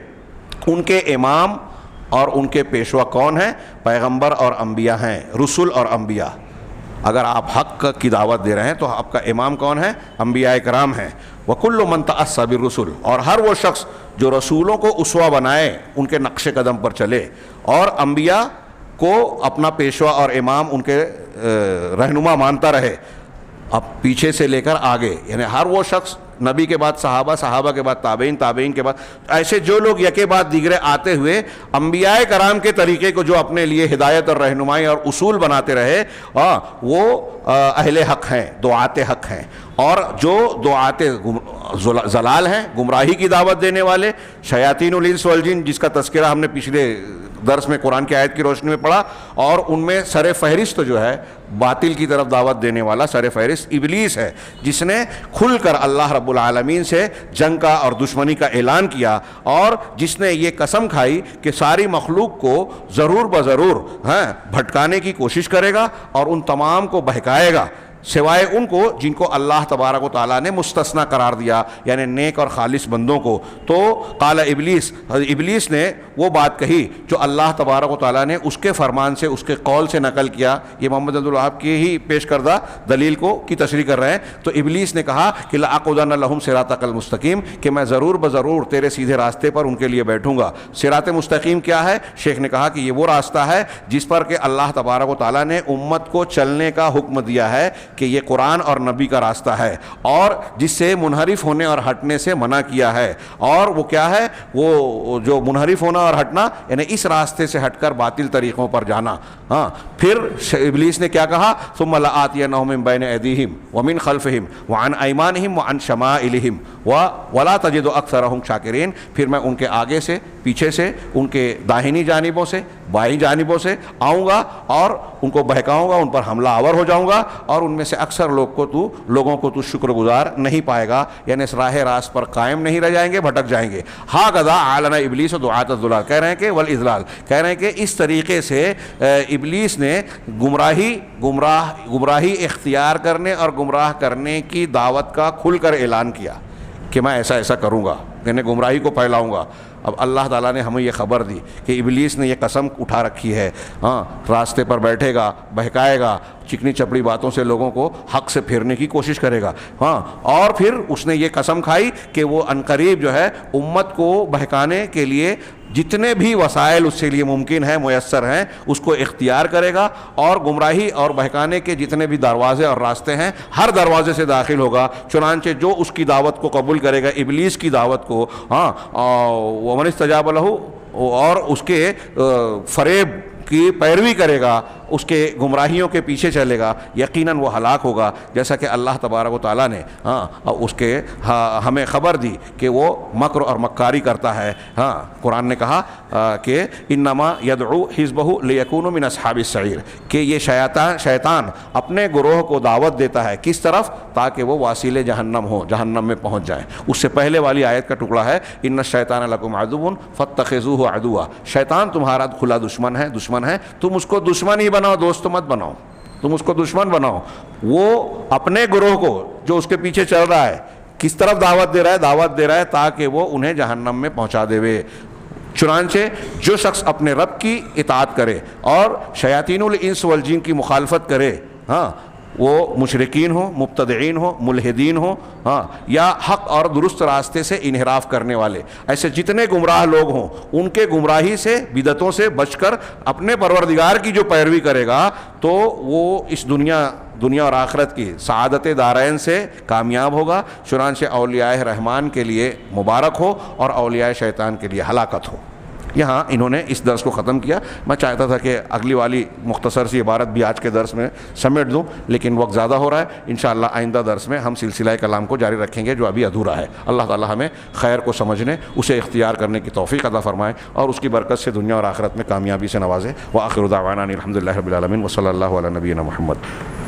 ان کے امام اور ان کے پیشوا کون ہیں؟ پیغمبر اور انبیاء ہیں، رسول اور انبیاء۔ اگر آپ حق کی دعوت دے رہے ہیں تو آپ کا امام کون ہے؟ انبیاء کرام ہیں۔ وَكُلُّ مَن تَأَسَّى بِالرُّسُلِ، اور ہر وہ شخص جو رسولوں کو اسوہ بنائے، ان کے نقش قدم پر چلے، اور انبیاء کو اپنا پیشوا اور امام، ان کے رہنما مانتا رہے، اب پیچھے سے لے کر آگے، یعنی ہر وہ شخص، نبی کے بعد صحابہ، صحابہ کے بعد تابعین، تابعین کے بعد ایسے جو لوگ یکے بعد دیگرے آتے ہوئے انبیاء کرام کے طریقے کو جو اپنے لیے ہدایت اور رہنمائی اور اصول بناتے رہے، وہ اہل حق ہیں، دعات حق ہیں۔ اور جو دعات ضلال ہیں، گمراہی کی دعوت دینے والے، شیاطین الانس والجن، جس کا تذکرہ ہم نے پچھلے درس میں قرآن کی آیت کی روشنی میں پڑھا، اور ان میں سر فہرست جو ہے باطل کی طرف دعوت دینے والا سر فہرست ابلیس ہے، جس نے کھل کر اللہ رب العالمین سے جنگ کا اور دشمنی کا اعلان کیا، اور جس نے یہ قسم کھائی کہ ساری مخلوق کو ضرور بضرور بھٹکانے کی کوشش کرے گا اور ان تمام کو بہکائے گا، سوائے ان کو جن کو اللہ تبارک و تعالیٰ نے مستثنی قرار دیا، یعنی نیک اور خالص بندوں کو۔ تو قال ابلیس نے وہ بات کہی جو اللہ تبارک و تعالیٰ نے اس کے فرمان سے، اس کے قول سے نقل کیا۔ یہ محمد عبد الوہاب کی ہی پیش کردہ دلیل کو کی تشریح کر رہے ہیں۔ تو ابلیس نے کہا کہ لَأَقْعُدَنَّ لَهُمْ صِرَاطَكَ الْمُسْتَقِيمَ، کہ میں ضرور بضرور تیرے سیدھے راستے پر ان کے لیے بیٹھوں گا۔ صراط مستقیم کیا ہے؟ شیخ نے کہا کہ یہ وہ راستہ ہے جس پر کہ اللہ تبارک و تعالیٰ نے امت کو چلنے کا حکم دیا ہے کہ یہ قرآن اور نبی کا راستہ ہے، اور جس سے منحرف ہونے اور ہٹنے سے منع کیا ہے۔ اور وہ کیا ہے؟ وہ جو منحرف ہونا اور ہٹنا، یعنی اس راستے سے ہٹ کر باطل طریقوں پر جانا۔ ہاں، پھر ابلیس نے کیا کہا؟ ثم لآتینہم من بین ایدیہم ومن خلفہم وعن ایمانہم وعن شمائلہم ولا تجد اکثرہم شاکرین، پھر میں ان کے آگے سے، پیچھے سے، ان کے داہنی جانبوں سے، بائیں جانبوں سے آؤں گا اور ان کو بہکاؤں گا، ان پر حملہ آور ہو جاؤں گا، اور ان میں سے اکثر لوگوں کو تو شکر گزار نہیں پائے گا، یعنی اس راہ راست پر قائم نہیں رہ جائیں گے، بھٹک جائیں گے۔ ہاکذا اعلن ابلیس دعاۃ الضلال، کہہ رہے ہیں کہ والاضلال، کہہ رہے ہیں کہ اس طریقے سے ابلیس نے گمراہی اختیار کرنے اور گمراہ کرنے کی دعوت کا کھل کر اعلان کیا کہ میں ایسا ایسا کروں گا، یعنی گمراہی کو پھیلاؤں گا۔ اب اللہ تعالیٰ نے ہمیں یہ خبر دی کہ ابلیس نے یہ قسم اٹھا رکھی ہے، ہاں، راستے پر بیٹھے گا، بہکائے گا، چکنی چپڑی باتوں سے لوگوں کو حق سے پھیرنے کی کوشش کرے گا، ہاں، اور پھر اس نے یہ قسم کھائی کہ وہ عنقریب جو ہے امت کو بہکانے کے لیے جتنے بھی وسائل اس کے لیے ممکن ہیں، میسر ہیں، اس کو اختیار کرے گا، اور گمراہی اور بہکانے کے جتنے بھی دروازے اور راستے ہیں ہر دروازے سے داخل ہوگا۔ چنانچہ جو اس کی دعوت کو قبول کرے گا، ابلیس کی دعوت کو، ہاں، ومن استجاب لہ، اور اس کے فریب کی پیروی کرے گا، اس کے گمراہیوں کے پیچھے چلے گا، یقیناً وہ ہلاک ہوگا، جیسا کہ اللہ تبارک و تعالیٰ نے اس کے ہمیں خبر دی کہ وہ مکر اور مکاری کرتا ہے۔ ہاں، قرآن نے کہا کہ انما یدعو حزبہ لیکونوا من اصحاب السعیر، کہ یہ شیطان اپنے گروہ کو دعوت دیتا ہے، کس طرف؟ تاکہ وہ واصل جہنم ہو، جہنم میں پہنچ جائیں۔ اس سے پہلے والی آیت کا ٹکڑا ہے ان الشیطان لکم عدو فاتخذوہ عدوا، شیطان تمہارا کھلا دشمن ہے، دشمن دشمن ہے، تم اس کو دشمن ہی بناؤ، دوست مت بناؤ، تم اس کو دشمن بناؤ. وہ اپنے گروہ کو جو اس کے پیچھے چل رہا ہے کس طرف دعوت دے رہا ہے تاکہ وہ انہیں جہنم میں پہنچا دے. چنانچہ جو شخص اپنے رب کی اطاعت کرے اور شیاطین الانس والجن کی مخالفت کرے، ہاں وہ مشرکین ہوں، مبتدعین ہوں، ملحدین ہوں، ہاں یا حق اور درست راستے سے انحراف کرنے والے، ایسے جتنے گمراہ لوگ ہوں ان کے گمراہی سے، بدعتوں سے بچ کر اپنے پروردگار کی جو پیروی کرے گا تو وہ اس دنیا اور آخرت کی سعادت دارین سے کامیاب ہوگا. چنانچہ اولیاء رحمان کے لیے مبارک ہو اور اولیاء شیطان کے لیے ہلاکت ہو. یہاں انہوں نے اس درس کو ختم کیا. میں چاہتا تھا کہ اگلی والی مختصر سی عبارت بھی آج کے درس میں سمیٹ دوں، لیکن وقت زیادہ ہو رہا ہے. انشاءاللہ آئندہ درس میں ہم سلسلہ کلام کو جاری رکھیں گے جو ابھی ادھورا ہے. اللہ تعالی ہمیں خیر کو سمجھنے، اسے اختیار کرنے کی توفیق عطا فرمائے اور اس کی برکت سے دنیا اور آخرت میں کامیابی سے نوازے. وآخر دعوانا الحمدللہ رب العالمین وصلی اللہ علی نبینا محمد.